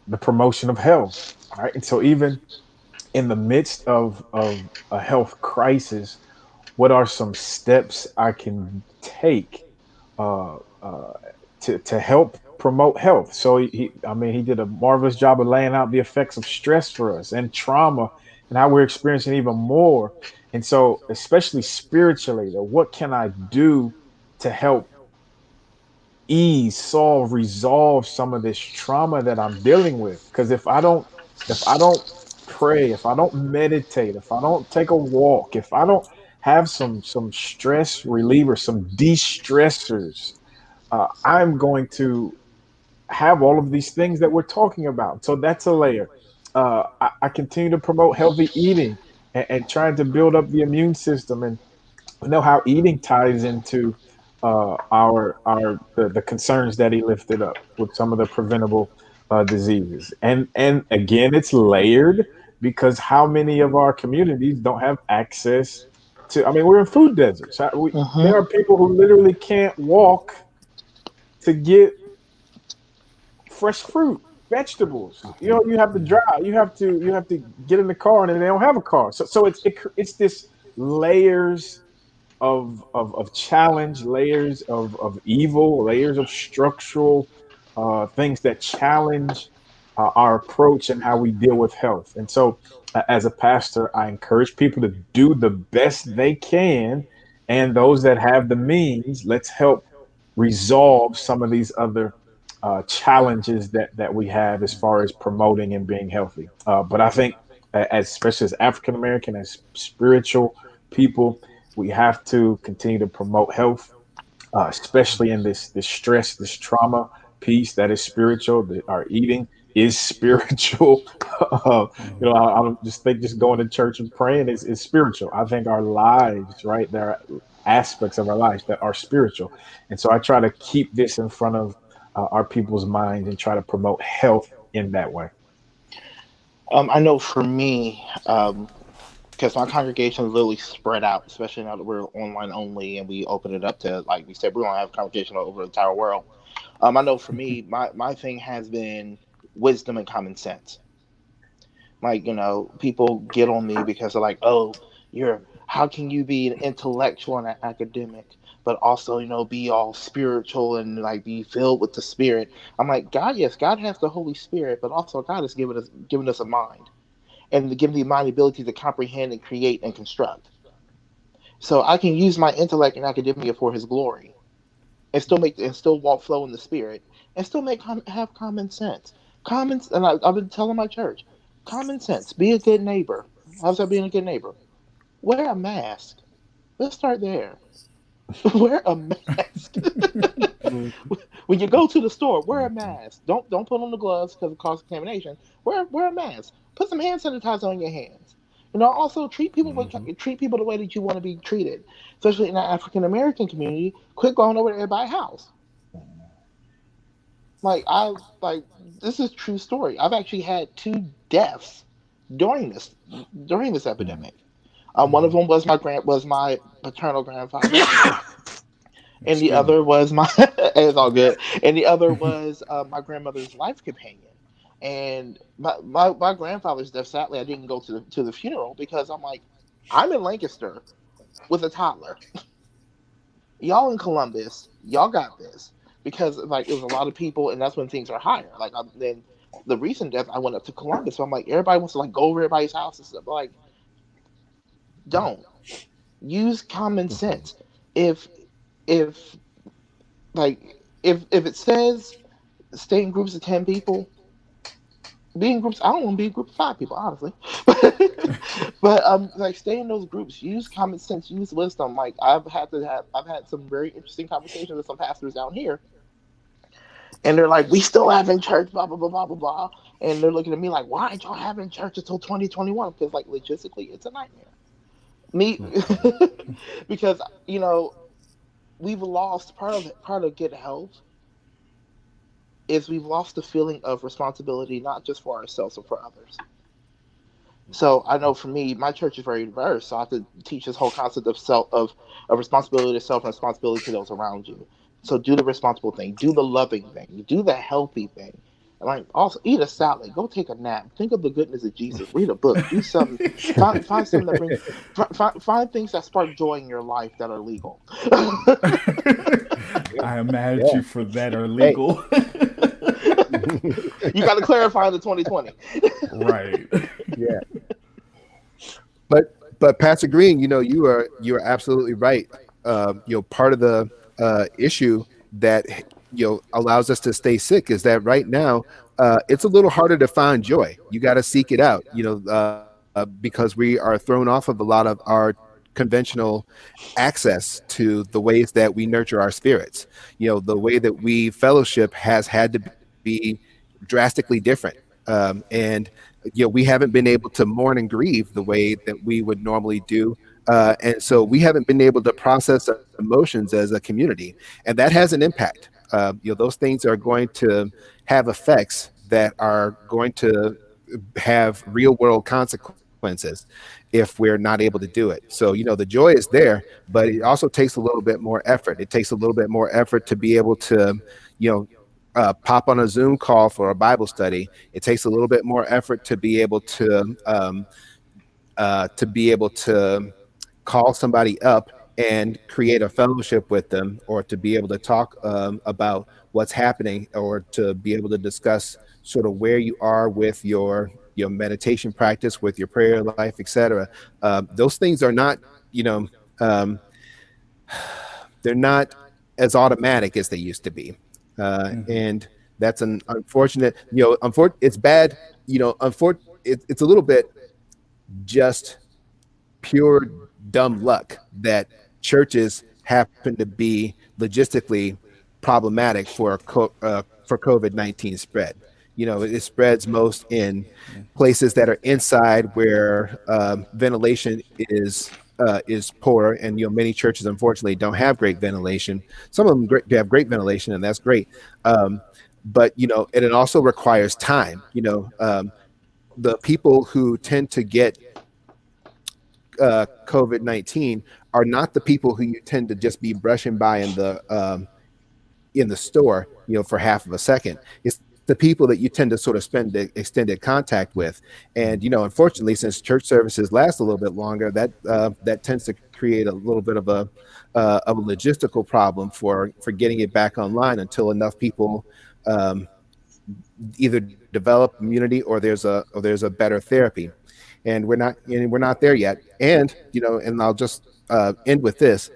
the promotion of health. Right, and so even in the midst of a health crisis, what are some steps I can take uh, uh, to help promote health? So I mean, he did a marvelous job of laying out the effects of stress for us and trauma and how we're experiencing even more. And so, especially spiritually, what can I do to help ease, solve, resolve some of this trauma that I'm dealing with? Because if I don't pray, if I don't meditate, if I don't take a walk, if I don't have some stress reliever, some de-stressors, I'm going to have all of these things that we're talking about. So that's a layer. I continue to promote healthy eating and trying to build up the immune system, and we know how eating ties into the concerns that he lifted up with some of the preventable diseases. And again, it's layered because how many of our communities don't have access to? I mean, we're in food deserts. Hmm. There are people who literally can't walk to get fresh fruit, vegetables. You have to drive. You have to get in the car, and then they don't have a car. So it's this layers of challenge, layers of evil, layers of structural things that challenge our approach and how we deal with health. And so, as a pastor, I encourage people to do the best they can, and those that have the means, let's help resolve some of these other challenges that we have as far as promoting and being healthy. But I think, as especially as African American, as spiritual people, we have to continue to promote health, especially in this stress, this trauma piece that is spiritual. Our eating is spiritual. I don't just think just going to church and praying is spiritual. I think our lives, right, there are aspects of our lives that are spiritual, and so I try to keep this in front of our people's minds and try to promote health in that way. I know for me, because my congregation is literally spread out, especially now that we're online only and we open it up to, like we said, we're going to have a congregation over the entire world. I know for me, my thing has been wisdom and common sense. Like, people get on me because they're like, oh, how can you be an intellectual and an academic, but also, be all spiritual and like be filled with the Spirit? I'm like, God, yes, God has the Holy Spirit, but also God has given us a mind and given the mind the ability to comprehend and create and construct. So I can use my intellect and academia for His glory, and still walk flow in the Spirit, and still have common sense. And I've been telling my church, common sense. Be a good neighbor. How's that being a good neighbor? Wear a mask. Let's start there. Wear a mask. When you go to the store, wear a mask. Don't put on the gloves because of cross contamination. Wear a mask. Put some hand sanitizer on your hands. Also treat people the way that you want to be treated, especially in the African American community. Quit going over to everybody's house. Like I like this is true story. I've actually had two deaths during this epidemic. One of them was my paternal grandfather, and the Excuse me. other was my it's all good. And the other was my grandmother's life companion. And my grandfather's death, sadly, I didn't go to the funeral because I'm like, I'm in Lancaster with a toddler. Y'all in Columbus, y'all got this because like it was a lot of people, and that's when things are higher. Like then the recent death, I went up to Columbus, so I'm like, everybody wants to like go over everybody's house and stuff. Like, don't use common sense. If if if it says stay in groups of 10 people, be in groups. I don't want to be in a group of 5 people, honestly. But like stay in those groups. Use common sense. Use wisdom. Like I've had some very interesting conversations with some pastors down here, and they're like, "We still having church, blah blah blah blah blah blah," and they're looking at me like, "Why aren't y'all having church until 2021?" Because like logistically, it's a nightmare. Me, because we've lost part of good health is we've lost the feeling of responsibility, not just for ourselves, but for others. So I know for me, my church is very diverse. So I have to teach this whole concept of of responsibility to self and responsibility to those around you. So do the responsible thing, do the loving thing, do the healthy thing. And like also eat a salad, go take a nap, think of the goodness of Jesus, read a book, do something, find something that find things that spark joy in your life that are legal. I am mad at Yeah. you for that are Hey. legal. You got to clarify in the 2020. Right. Yeah. But Pastor Green, you are absolutely right. Part of the issue that allows us to stay sick is that right now it's a little harder to find joy. You got to seek it out. Because we are thrown off of a lot of our conventional access to the ways that we nurture our spirits. The way that we fellowship has had to be drastically different. And we haven't been able to mourn and grieve the way that we would normally do. And so we haven't been able to process our emotions as a community. And that has an impact. Those things are going to have effects that are going to have real world consequences if we're not able to do it. So, the joy is there, but it also takes a little bit more effort. It takes a little bit more effort to be able to, pop on a Zoom call for a Bible study. It takes a little bit more effort to be able to call somebody up and create a fellowship with them, or to be able to talk about what's happening, or to be able to discuss sort of where you are with your meditation practice, with your prayer life, etc. Those things are not, um, they're not as automatic as they used to be, and that's an unfortunate. It's bad. It's a little bit just pure dumb luck that churches happen to be logistically problematic for COVID-19 spread. It spreads most in places that are inside where ventilation is poor, and many churches unfortunately don't have great ventilation. Some of them have great ventilation, and that's great. But and it also requires time. The people who tend to get COVID-19 are not the people who you tend to just be brushing by in the store, for half of a second. It's the people that you tend to sort of spend the extended contact with. And, unfortunately, since church services last a little bit longer, that tends to create a little bit of a logistical problem for getting it back online until enough people either develop immunity, or there's a better therapy. And we're not there yet. And and I'll just end with this.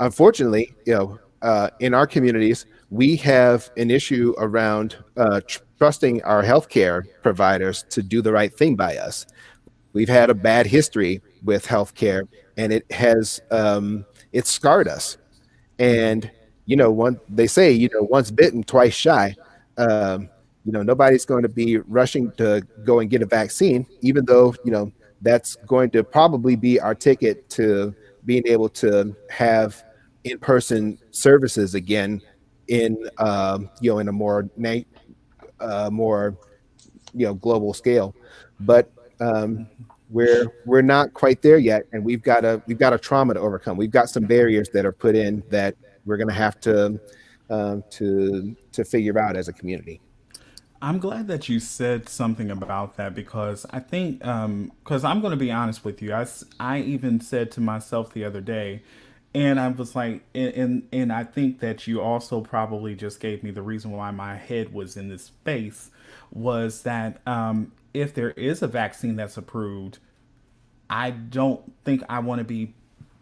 Unfortunately, in our communities, we have an issue around trusting our healthcare providers to do the right thing by us. We've had a bad history with healthcare, and it has it's scarred us. And they say, once bitten, twice shy. Um, nobody's going to be rushing to go and get a vaccine, even though, that's going to probably be our ticket to being able to have in-person services again in a more global scale. But we're not quite there yet, and we've got a trauma to overcome. We've got some barriers that are put in that we're going to have to figure out as a community. I'm glad that you said something about that because I think, because I'm going to be honest with you, I even said to myself the other day, and I was like, and I think that you also probably just gave me the reason why my head was in this space was that if there is a vaccine that's approved, I don't think I want to be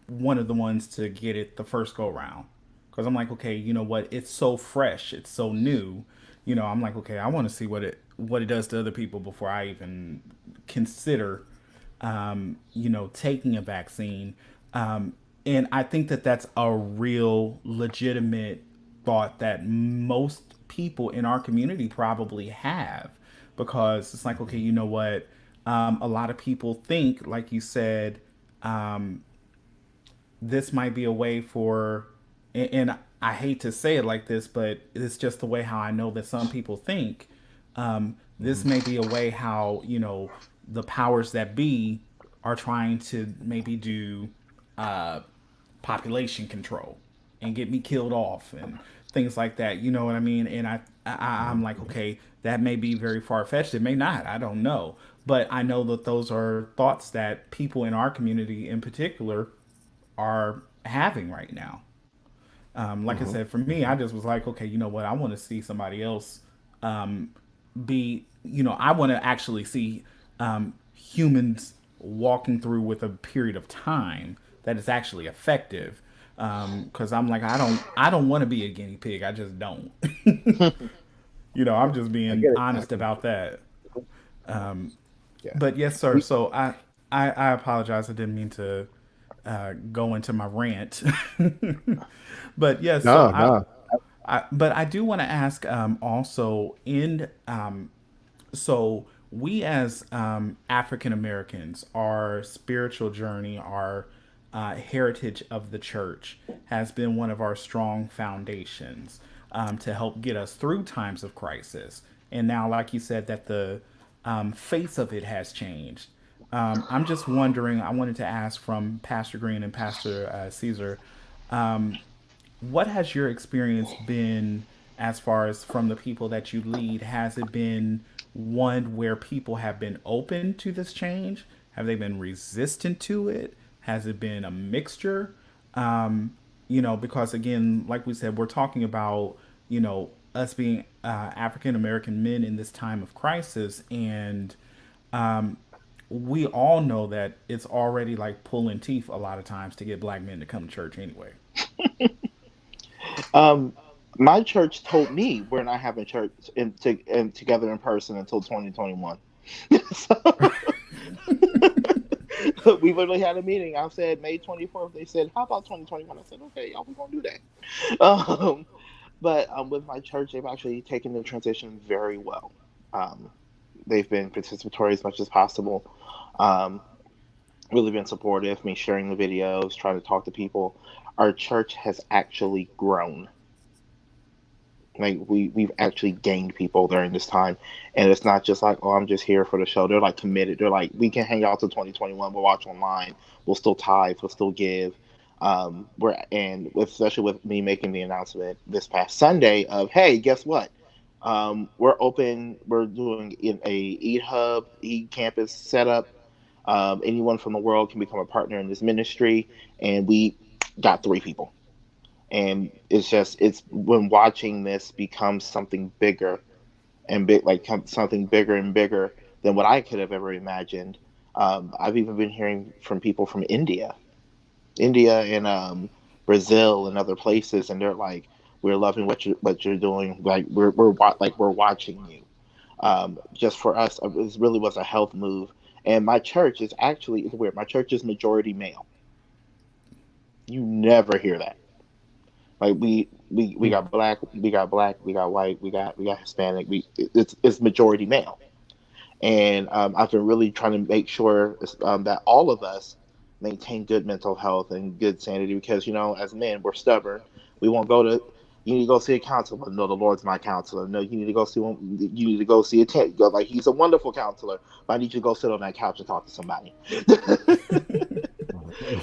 one of the ones to get it the first go round because I'm like, okay, you know what? It's so fresh, it's so new. I'm like, okay, I want to see what it does to other people before I even consider, taking a vaccine. And I think that that's a real legitimate thought that most people in our community probably have because it's like, okay, you know what? A lot of people think, like you said, this might be a way for, and I hate to say it like this, but it's just the way how I know that some people think. This may be a way how, the powers that be are trying to maybe do uh, population control and get me killed off and things like that. You know what I mean? And I'm like, okay, that may be very far fetched. It may not. I don't know. But I know that those are thoughts that people in our community in particular are having right now. Like I Mm-hmm. said, for me, I just was like, okay, you know what? I want to see somebody else I want to actually see humans walking through with a period of time that is actually effective. Because I'm like, I don't want to be a guinea pig. I just don't. I'm just I being get it. honest about that. Yeah. But yes, sir. We, So I apologize. I didn't mean to go into my rant. But yes, so no, no. but I do want to ask also in so we as African Americans, our spiritual journey, our heritage of the church has been one of our strong foundations to help get us through times of crisis. And now, like you said, that the face of it has changed. I'm just wondering. I wanted to ask from Pastor Green and Pastor Caesar, what has your experience been as far as from the people that you lead? Has it been one where people have been open to this change? Have they been resistant to it? Has it been a mixture? Because again, like we said, we're talking about, us being African American men in this time of crisis. And we all know that it's already like pulling teeth a lot of times to get black men to come to church anyway. Um, my church told me we're not having church together in person until 2021. So we literally had a meeting. I said May 24th. They said, "How about 2021?" I said, "Okay, y'all, we gonna do that." But with my church, they've actually taken the transition very well. Um, they've been participatory as much as possible. Um, really been supportive. Me sharing the videos, trying to talk to people. Our church has actually grown. Like we've actually gained people during this time, and it's not just like, oh, I'm just here for the show. They're like committed. They're like, we can hang out till 2021. We'll watch online. We'll still tithe. We'll still give. Especially with me making the announcement this past Sunday of, hey, guess what? We're open. We're doing in a Eat Hub, Eat Campus setup. Anyone from the world can become a partner in this ministry, and we got 3 people. And it's when watching this become something bigger and something bigger and bigger than what I could have ever imagined. I've even been hearing from people from India and Brazil and other places, and they're like, "We're loving what you're doing. Like we're watching you." Just for us, it really was a health move. And my church is actually, it's weird. My church is majority male. You never hear that. Like we got black, we got white, we got Hispanic. It's majority male, and I've been really trying to make sure that all of us maintain good mental health and good sanity, because as men, we're stubborn. We won't go to. You need to go see a counselor. No, the Lord's my counselor. No, you need to go see one. You need to go see go, like, he's a wonderful counselor, but I need you to go sit on that couch and talk to somebody.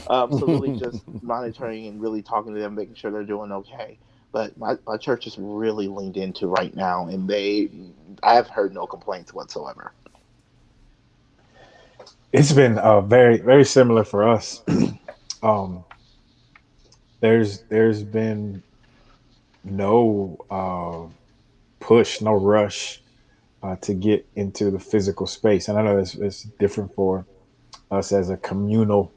So really just monitoring and really talking to them, making sure they're doing okay. But my church is really leaned into right now, and I have heard no complaints whatsoever. It's been very very similar for us. um, there's been no push, no rush to get into the physical space, and I know it's different for us as a communal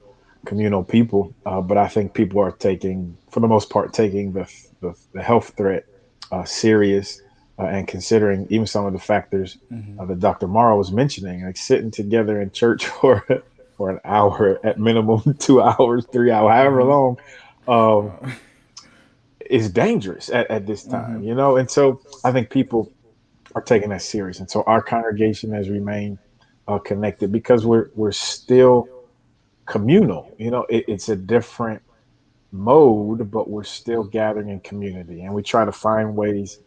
people, but I think people are taking, for the most part, taking the health threat serious, and considering even some of the factors Hmm. that Dr. Morrow was mentioning, like sitting together in church for an hour at minimum, 2 hours, 3 hours, however Hmm. long, um, Uh, is dangerous at this hmm. time, you know. And so I think people are taking that serious, and so our congregation has remained connected because we're still communal. You know, it's a different mode, but we're still gathering in community, and we try to find ways,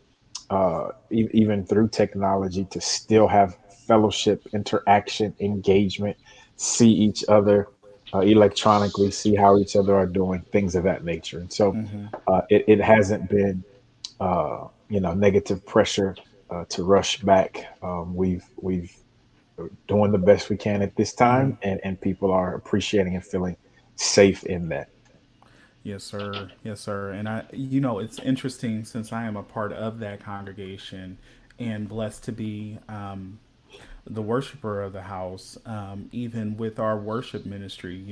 even through technology, to still have fellowship, interaction, engagement, see each other electronically, see how each other are doing, things of that nature. And so Hmm. it hasn't been, negative pressure to rush back. We've doing the best we can at this Hmm. time, and people are appreciating and feeling safe in that. Yes, sir. Yes, sir. And it's interesting since I am a part of that congregation and blessed to be the worshiper of the house, even with our worship ministry,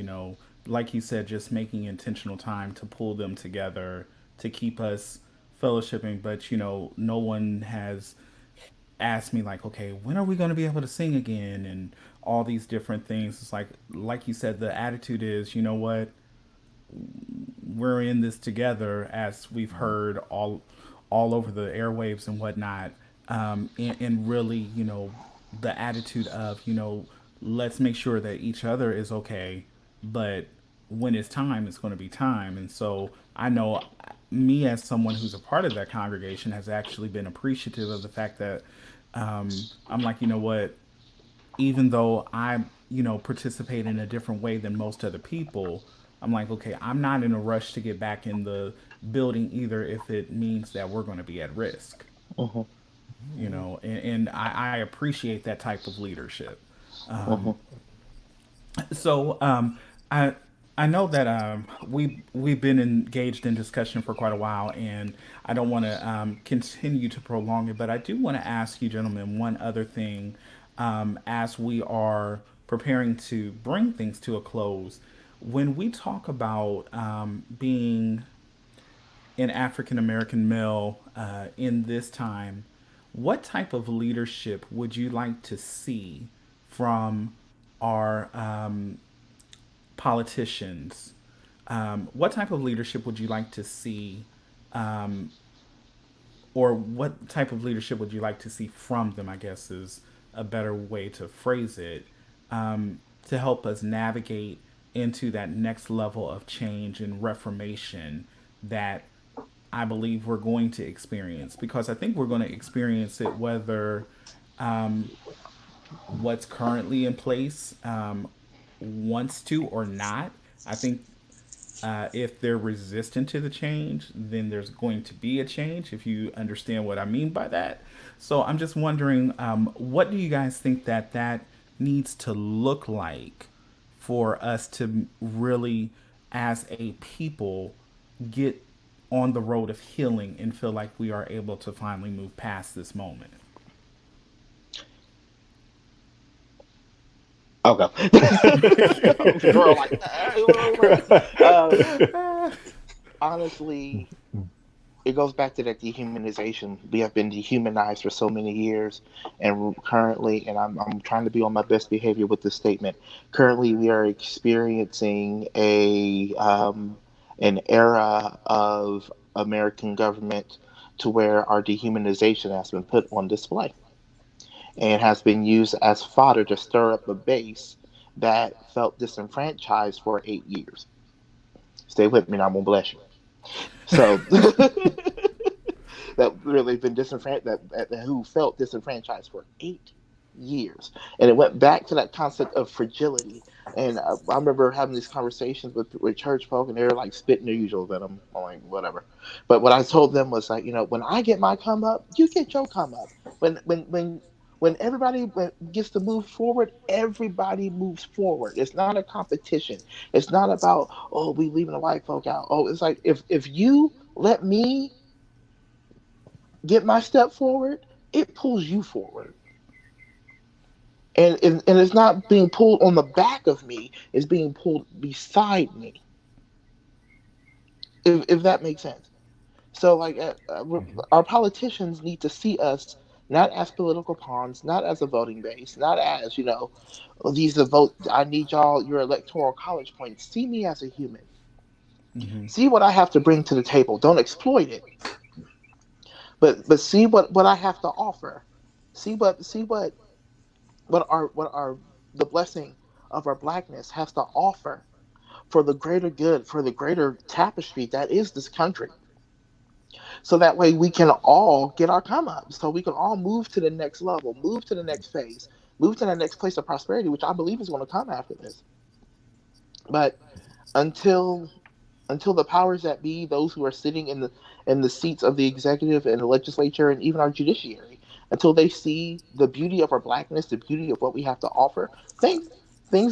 like you said, just making intentional time to pull them together to keep us fellowshipping. But, no one has asked me, like, okay, when are we going to be able to sing again? And all these different things. It's like you said, the attitude is, you know what? We're in this together, as we've heard all over the airwaves and whatnot, and really, the attitude of, let's make sure that each other is okay, but when it's time, it's going to be time. And so I know me, as someone who's a part of that congregation, has actually been appreciative of the fact that I'm like, you know what, even though I, participate in a different way than most other people, I'm like, okay, I'm not in a rush to get back in the building either if it means that we're going to be at risk, Hmm. and I appreciate that type of leadership. Hmm. So I I know that we've been engaged in discussion for quite a while, and I don't want to continue to prolong it, but I do want to ask you, gentlemen, one other thing, as we are preparing to bring things to a close. When we talk about being an African American male in this time, what type of leadership would you like to see from our politicians? What type of leadership would you like to see, or what type of leadership would you like to see from them? I guess is a better way to phrase it, to help us navigate into that next level of change and reformation that I believe we're going to experience, because I think we're going to experience it whether what's currently in place wants to or not. I think if they're resistant to the change, then there's going to be a change, if you understand what I mean by that. So I'm just wondering, what do you guys think that needs to look like for us to really, as a people, get on the road of healing and feel like we are able to finally move past this moment? Okay. Girl, like, honestly, it goes back to that dehumanization. We have been dehumanized for so many years, and currently, and I'm trying to be on my best behavior with this statement. Currently, we are experiencing an era of American government to where our dehumanization has been put on display and has been used as fodder to stir up a base that felt disenfranchised for 8 years. Stay with me, and I'm gonna bless you. So that really been disenfranchised, that who felt disenfranchised for 8 years, and it went back to that concept of fragility. And I remember having these conversations with church folk, and they were like spitting their usual venom. I'm like, whatever. But what I told them was like, when I get my come up, you get your come up. When everybody gets to move forward, everybody moves forward. It's not a competition. It's not about, oh, we leaving the white folk out. Oh, it's like, if you let me get my step forward, it pulls you forward. And it's not being pulled on the back of me, it's being pulled beside me. If that makes sense. So, like, our politicians need to see us not as political pawns, not as a voting base, not as, these are vote. I need y'all your electoral college points. See me as a human. Mm-hmm. See what I have to bring to the table. Don't exploit it, but see what I have to offer. See what our the blessing of our blackness has to offer for the greater good, for the greater tapestry that is this country. So that way we can all get our come up. So we can all move to the next level, move to the next phase, move to the next place of prosperity, which I believe is going to come after this. But until the powers that be, those who are sitting in the seats of the executive and the legislature and even our judiciary, until they see the beauty of our blackness, the beauty of what we have to offer, things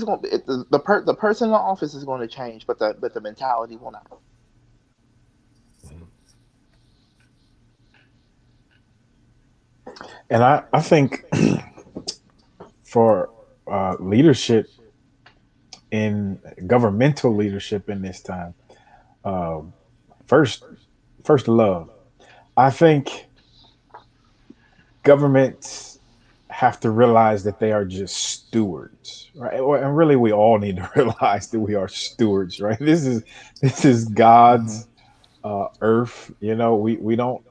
going the person in the office is going to change, but the mentality will not. And I think for leadership in governmental leadership in this time, um, first love. I think governments have to realize that they are just stewards, right? And really, we all need to realize that we are stewards, right? This is Mm-hmm. God's earth. We don't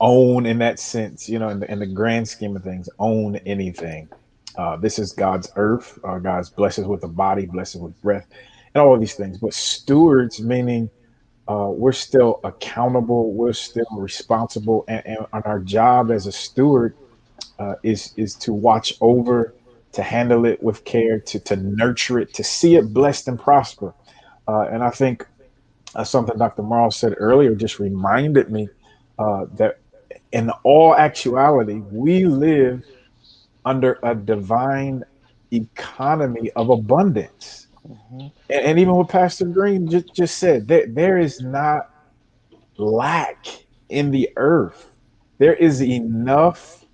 own in that sense, in the grand scheme of things, own anything. This is God's earth. God's blesses with a body, blesses with breath, and all of these things. But stewards, meaning we're still accountable, we're still responsible, and our job as a steward is to watch over, to handle it with care, to nurture it, to see it blessed and prosper. And I think something Dr. Morrow said earlier just reminded me that in all actuality, we live under a divine economy of abundance. Mm-hmm. And even what Pastor Green just said, there is not lack in the earth. There is enough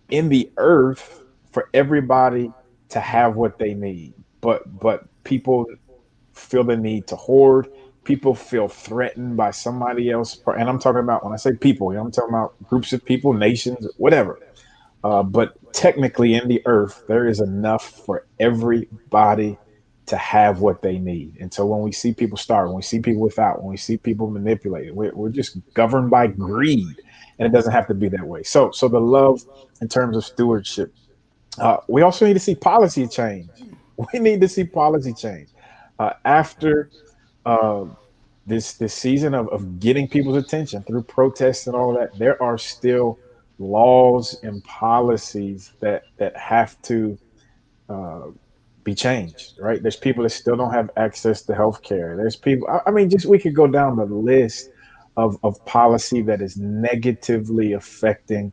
in the earth for everybody to have what they need. But people feel the need to hoard. People feel threatened by somebody else. And I'm talking about, when I say people, I'm talking about groups of people, nations, whatever. But technically, in the earth, there is enough for everybody to have what they need. And so when we see people starve, when we see people without, when we see people manipulated, we're just governed by greed. And it doesn't have to be that way. So the love in terms of stewardship. We also need to see policy change. We need to see policy change. After uh, this season of getting people's attention through protests and all that, there are still laws and policies that have to uh, be changed. Right? There's people that still don't have access to health care. There's people. I mean, just we could go down the list of policy that is negatively affecting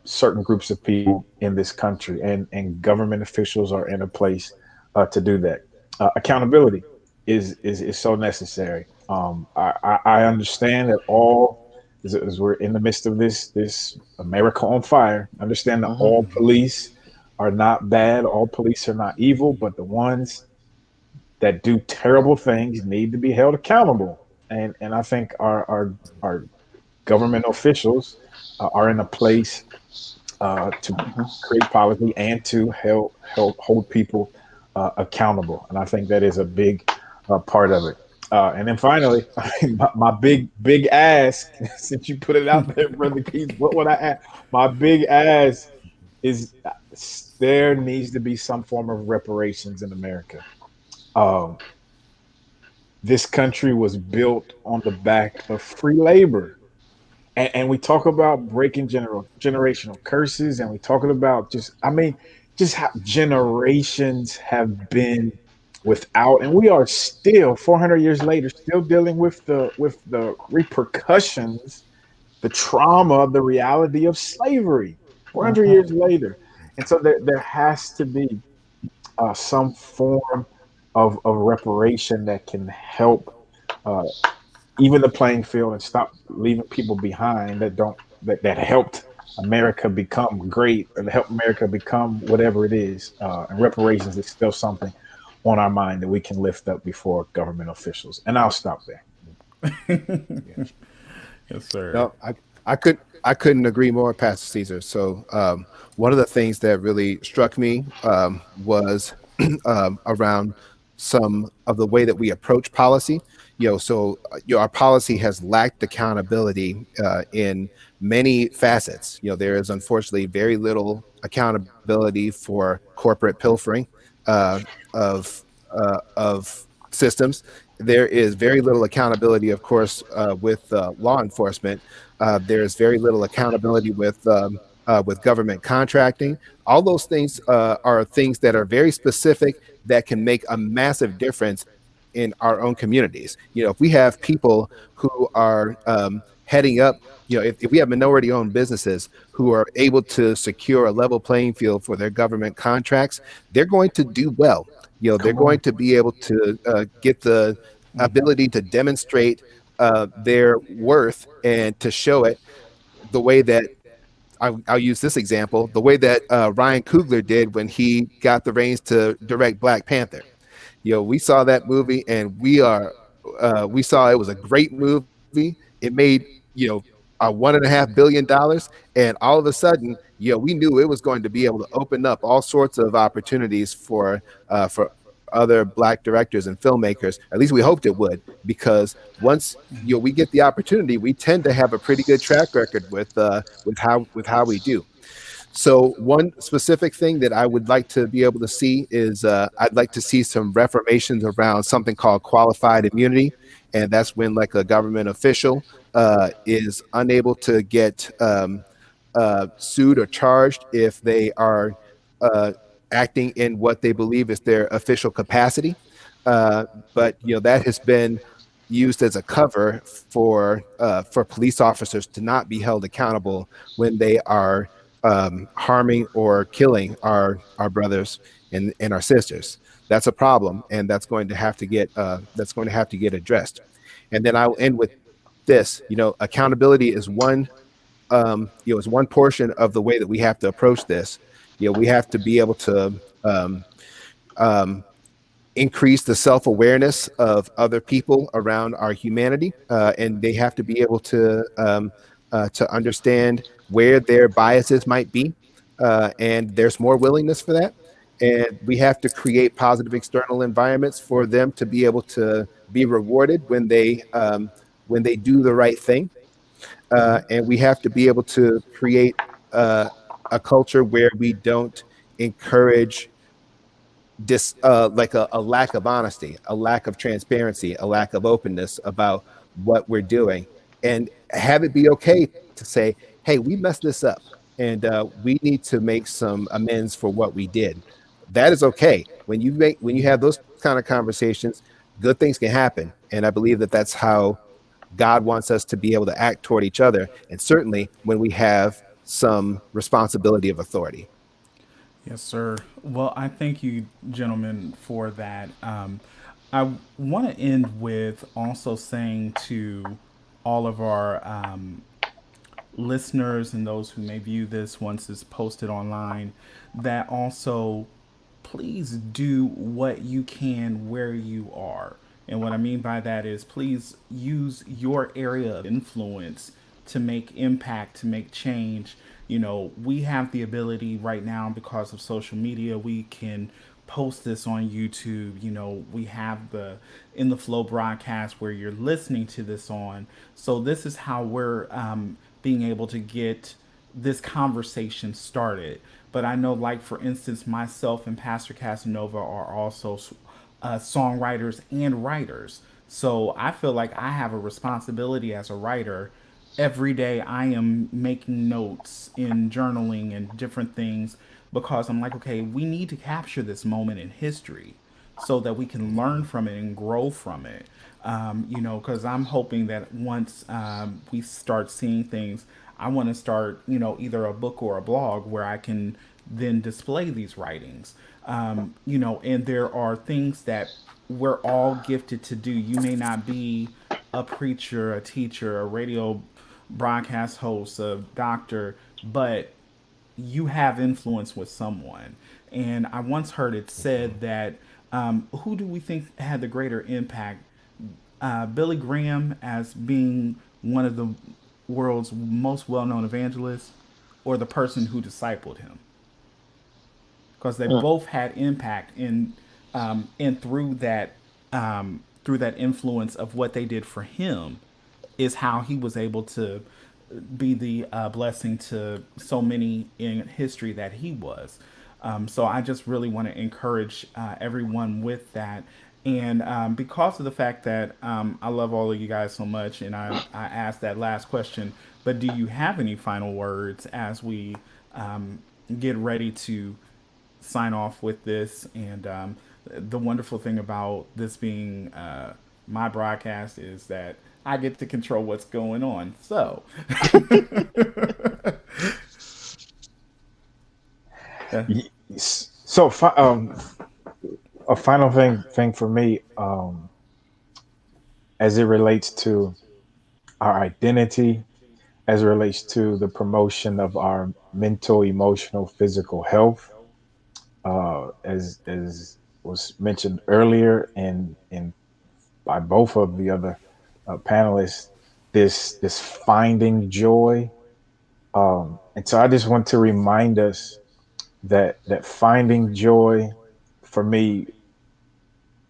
certain groups of people in this country, and government officials are in a place to do that. Accountability is so necessary. I understand that as we're in the midst of this America on fire, understand that Mm-hmm. all police are not bad, all police are not evil, but the ones that do terrible things need to be held accountable. And I think our government officials are in a place to create policy and to hold people accountable. And I think that is a big part of it. And then finally, my big ask, since you put it out there, brother Keith, what would I ask? My big ask is there needs to be some form of reparations in America. Um, this country was built on the back of free labor. And we talk about breaking generational curses, and we talking about just how generations have been without, and we are still 400 years later still dealing with the repercussions, the trauma, the reality of slavery 400 Mhm. years later. And so there has to be some form of reparation that can help uh, even the playing field and stop leaving people behind that don't that helped America become great or help America become whatever it is. And reparations is still something on our mind that we can lift up before government officials. And I'll stop there. Yeah. Yes, sir. No, I couldn't agree more, Pastor Caesar. So one of the things that really struck me was around some of the way that we approach policy. Our policy has lacked accountability in many facets. There is unfortunately very little accountability for corporate pilfering uh, of systems. There is very little accountability, of course, with law enforcement. There's very little accountability with government contracting. All those things are things that are very specific that can make a massive difference in our own communities. If we have people who are heading up, if we have minority owned businesses who are able to secure a level playing field for their government contracts, they're going to do well. They're Come going on. to be able to get the Mhm. ability to demonstrate their worth and to show it the way that I'll use this example, the way that Ryan Coogler did when he got the reins to direct Black Panther. We saw that movie, and we saw it was a great movie. It made $1.5 billion, and all of a sudden, we knew it was going to be able to open up all sorts of opportunities for other Black directors and filmmakers. At least we hoped it would, because once we get the opportunity, we tend to have a pretty good track record with how we do. So one specific thing that I would like to be able to see is I'd like to see some reformations around something called qualified immunity, and that's when like a government official is unable to get sued or charged if they are uh, acting in what they believe is their official capacity. Uh, but that has been used as a cover for police officers to not be held accountable when they are harming or killing our brothers and our sisters. That's a problem, and that's going to have to get addressed. And then I'll end with this. Accountability is one portion of the way that we have to approach this. We have to be able to um, increase the self-awareness of other people around our humanity, and they have to be able to understand where their biases might be, and there's more willingness for that. And we have to create positive external environments for them to be able to be rewarded when they do the right thing. And we have to be able to create uh, a culture where we don't encourage like a lack of honesty, a lack of transparency, a lack of openness about what we're doing, and have it be okay to say, "Hey, we messed this up, and we need to make some amends for what we did." That is okay. When you have those kind of conversations, good things can happen, and I believe that that's how God wants us to be able to act toward each other, and certainly when we have some responsibility of authority. Yes, sir. Well, I thank you, gentlemen, for that. I want to end with also saying to all of our listeners and those who may view this once it's posted online that also please do what you can where you are. And what I mean by that is please use your area of influence to make impact, to make change. We have the ability right now because of social media, we can post this on YouTube. We have the In the Flow broadcast where you're listening to this on. So this is how we're being able to get this conversation started. But I know, like for instance, myself and Pastor Casanova are also songwriters and writers. So I feel like I have a responsibility as a writer. Every day I am making notes in journaling and different things because I'm like, okay, we need to capture this moment in history so that we can learn from it and grow from it. Because I'm hoping that once we start seeing things, I want to start, either a book or a blog where I can then display these writings. And there are things that we're all gifted to do. You may not be a preacher, a teacher, a radio broadcast host, a doctor, but you have influence with someone. And I once heard it said that who do we think had the greater impact? Billy Graham as being one of the world's most well known evangelists, or the person who discipled him? Because they Mm. both had impact and through that influence of what they did for him is how he was able to be the blessing to so many in history that he was. So I just really want to encourage everyone with that. And because of the fact that I love all of you guys so much, and I asked that last question, but do you have any final words as we get ready to sign off with this? And the wonderful thing about this being my broadcast is that I get to control what's going on. So, uh, So, a final thing for me, as it relates to our identity, as it relates to the promotion of our mental, emotional, physical health, as was mentioned earlier, and by both of the other panelists, this finding joy. And so I just want to remind us that finding joy for me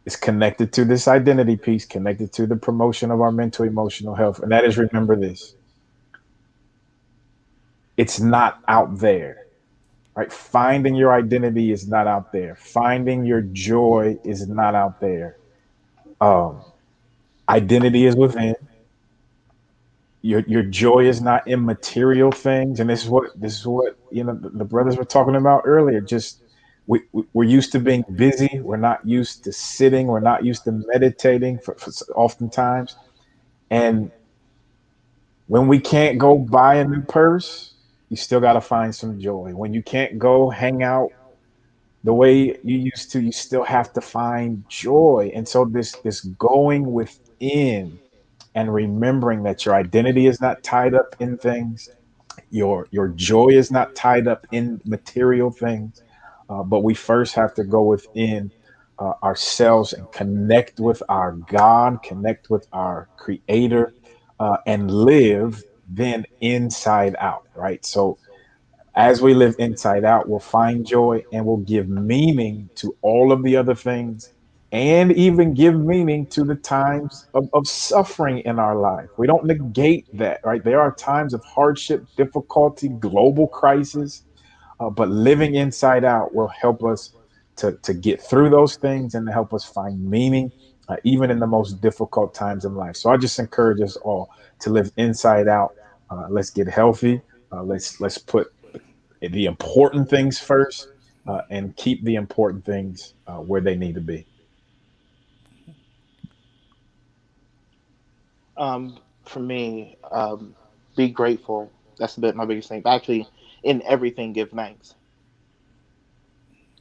is connected to this identity piece, connected to the promotion of our mental emotional health. And that is, remember this, it's not out there, right? Finding your identity is not out there. Finding your joy is not out there. Um, Identity is within. Your joy is not in material things, and this is what the brothers were talking about earlier. Just we're used to being busy. We're not used to sitting. We're not used to meditating for oftentimes. And when we can't go buy a new purse, you still got to find some joy. When you can't go hang out the way you used to, you still have to find joy. And so this going within and remembering that your identity is not tied up in things, your joy is not tied up in material things, but we first have to go within ourselves and connect with our God, connect with our Creator, and live then inside out, right? So as we live inside out, we'll find joy and we'll give meaning to all of the other things, and even give meaning to the times of suffering in our life. We don't negate that, right? There are times of hardship, difficulty, global crisis, but living inside out will help us to get through those things and to help us find meaning, even in the most difficult times in life. So I just encourage us all to live inside out. Let's get healthy. Let's put the important things first, and keep the important things where they need to be. For me, be grateful. That's a bit my biggest thing. But actually, in everything, give thanks.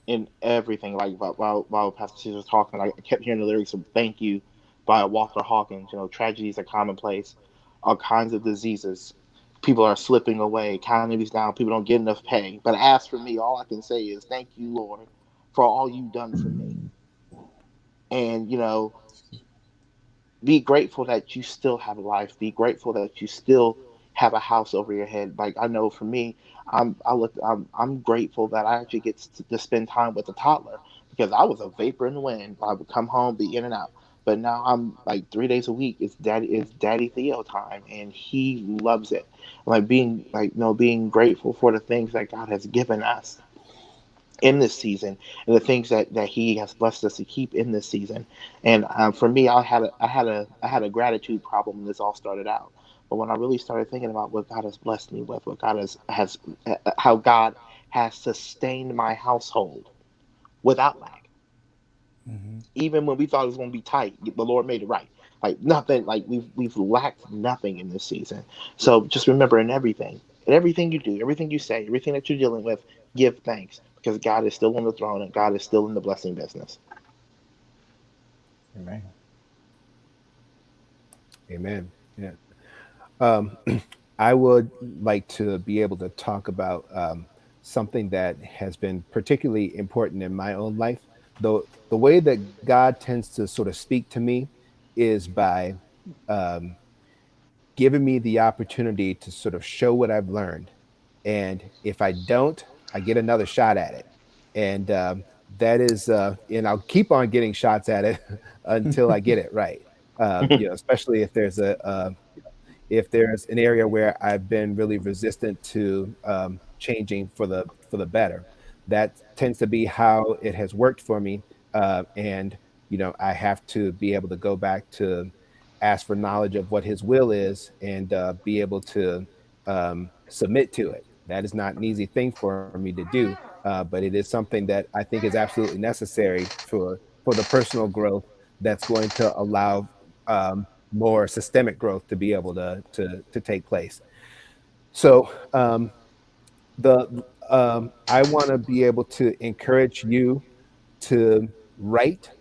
In everything, like while Pastor Caesar was talking, I kept hearing the lyrics of "Thank You" by Walter Hawkins. Tragedies are commonplace. All kinds of diseases. People are slipping away. Economy's down. People don't get enough pay. But as for me, all I can say is thank you, Lord, for all you've done for me. And be grateful that you still have life. Be grateful that you still have a house over your head. Like I know for me, I'm grateful that I actually get to spend time with a toddler because I was a vapor in the wind. I would come home, be in and out. But now I'm like 3 days a week. It's Daddy Theo time, and he loves it. Like being like being grateful for the things that God has given us in this season, and the things that He has blessed us to keep in this season. And for me, I had a gratitude problem when this all started out. But when I really started thinking about what God has blessed me with, what God has how God has sustained my household without lack, even when we thought it was going to be tight, the Lord made it right. Like nothing, like we've lacked nothing in this season. So just remember, in everything you do, everything you say, everything that you're dealing with, give thanks, because God is still on the throne and God is still in the blessing business. Amen. Amen. Yeah. Um, I would like to be able to talk about something that has been particularly important in my own life. The way that God tends to sort of speak to me is by um, giving me the opportunity to sort of show what I've learned. And if I don't, I get another shot at it. And that is, and I'll keep on getting shots at it until I get it right. Especially if there's an area where I've been really resistant to changing for the better. That tends to be how it has worked for me, and I have to be able to go back to ask for knowledge of what His will is, and be able to submit to it. That is not an easy thing for me to do, but it is something that I think is absolutely necessary for the personal growth that's going to allow more systemic growth to be able to take place. So the I want to be able to encourage you to write.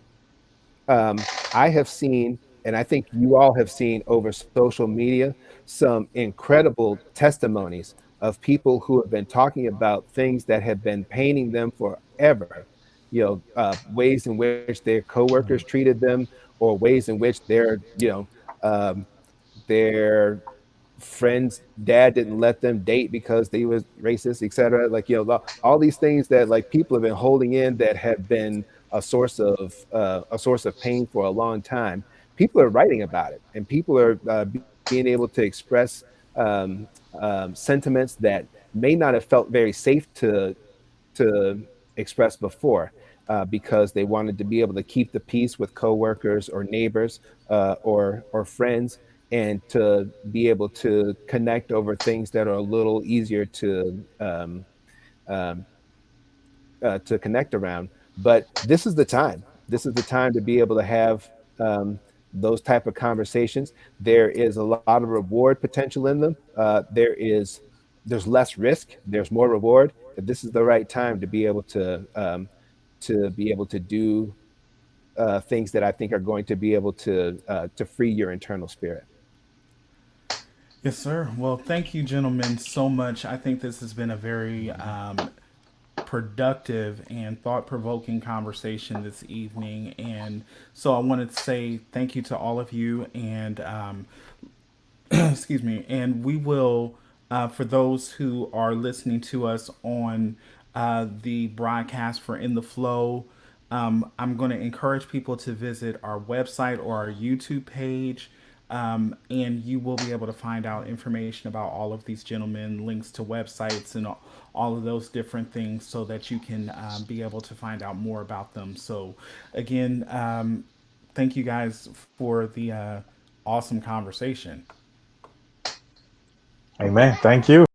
I have seen, and I think you all have seen over social media, some incredible testimonies of people who have been talking about things that have been paining them forever. Ways in which their coworkers treated them, or ways in which um, their friend's dad didn't let them date because they was racist, etc. Like, all these things that like people have been holding in that have been a source of pain for a long time. People are writing about it, and people are being able to express um, sentiments that may not have felt very safe to express before, because they wanted to be able to keep the peace with coworkers or neighbors, or friends, and to be able to connect over things that are a little easier um, to connect around. But this is the time. This is the time to be able to have um, those type of conversations. There is a lot of reward potential in them. There's less risk. There's more reward. But this is the right time to be able to do things that I think are going to be able to free your internal spirit. Yes, sir. Well, thank you, gentlemen, so much. I think this has been a very productive and thought provoking conversation this evening. And so I wanted to say thank you to all of you. And excuse me. And we will, for those who are listening to us on the broadcast for In the Flow, I'm going to encourage people to visit our website or our YouTube page. And you will be able to find out information about all of these gentlemen, links to websites, and all of those different things, so that you can be able to find out more about them. So, again, thank you guys for the awesome conversation. Amen. Thank you.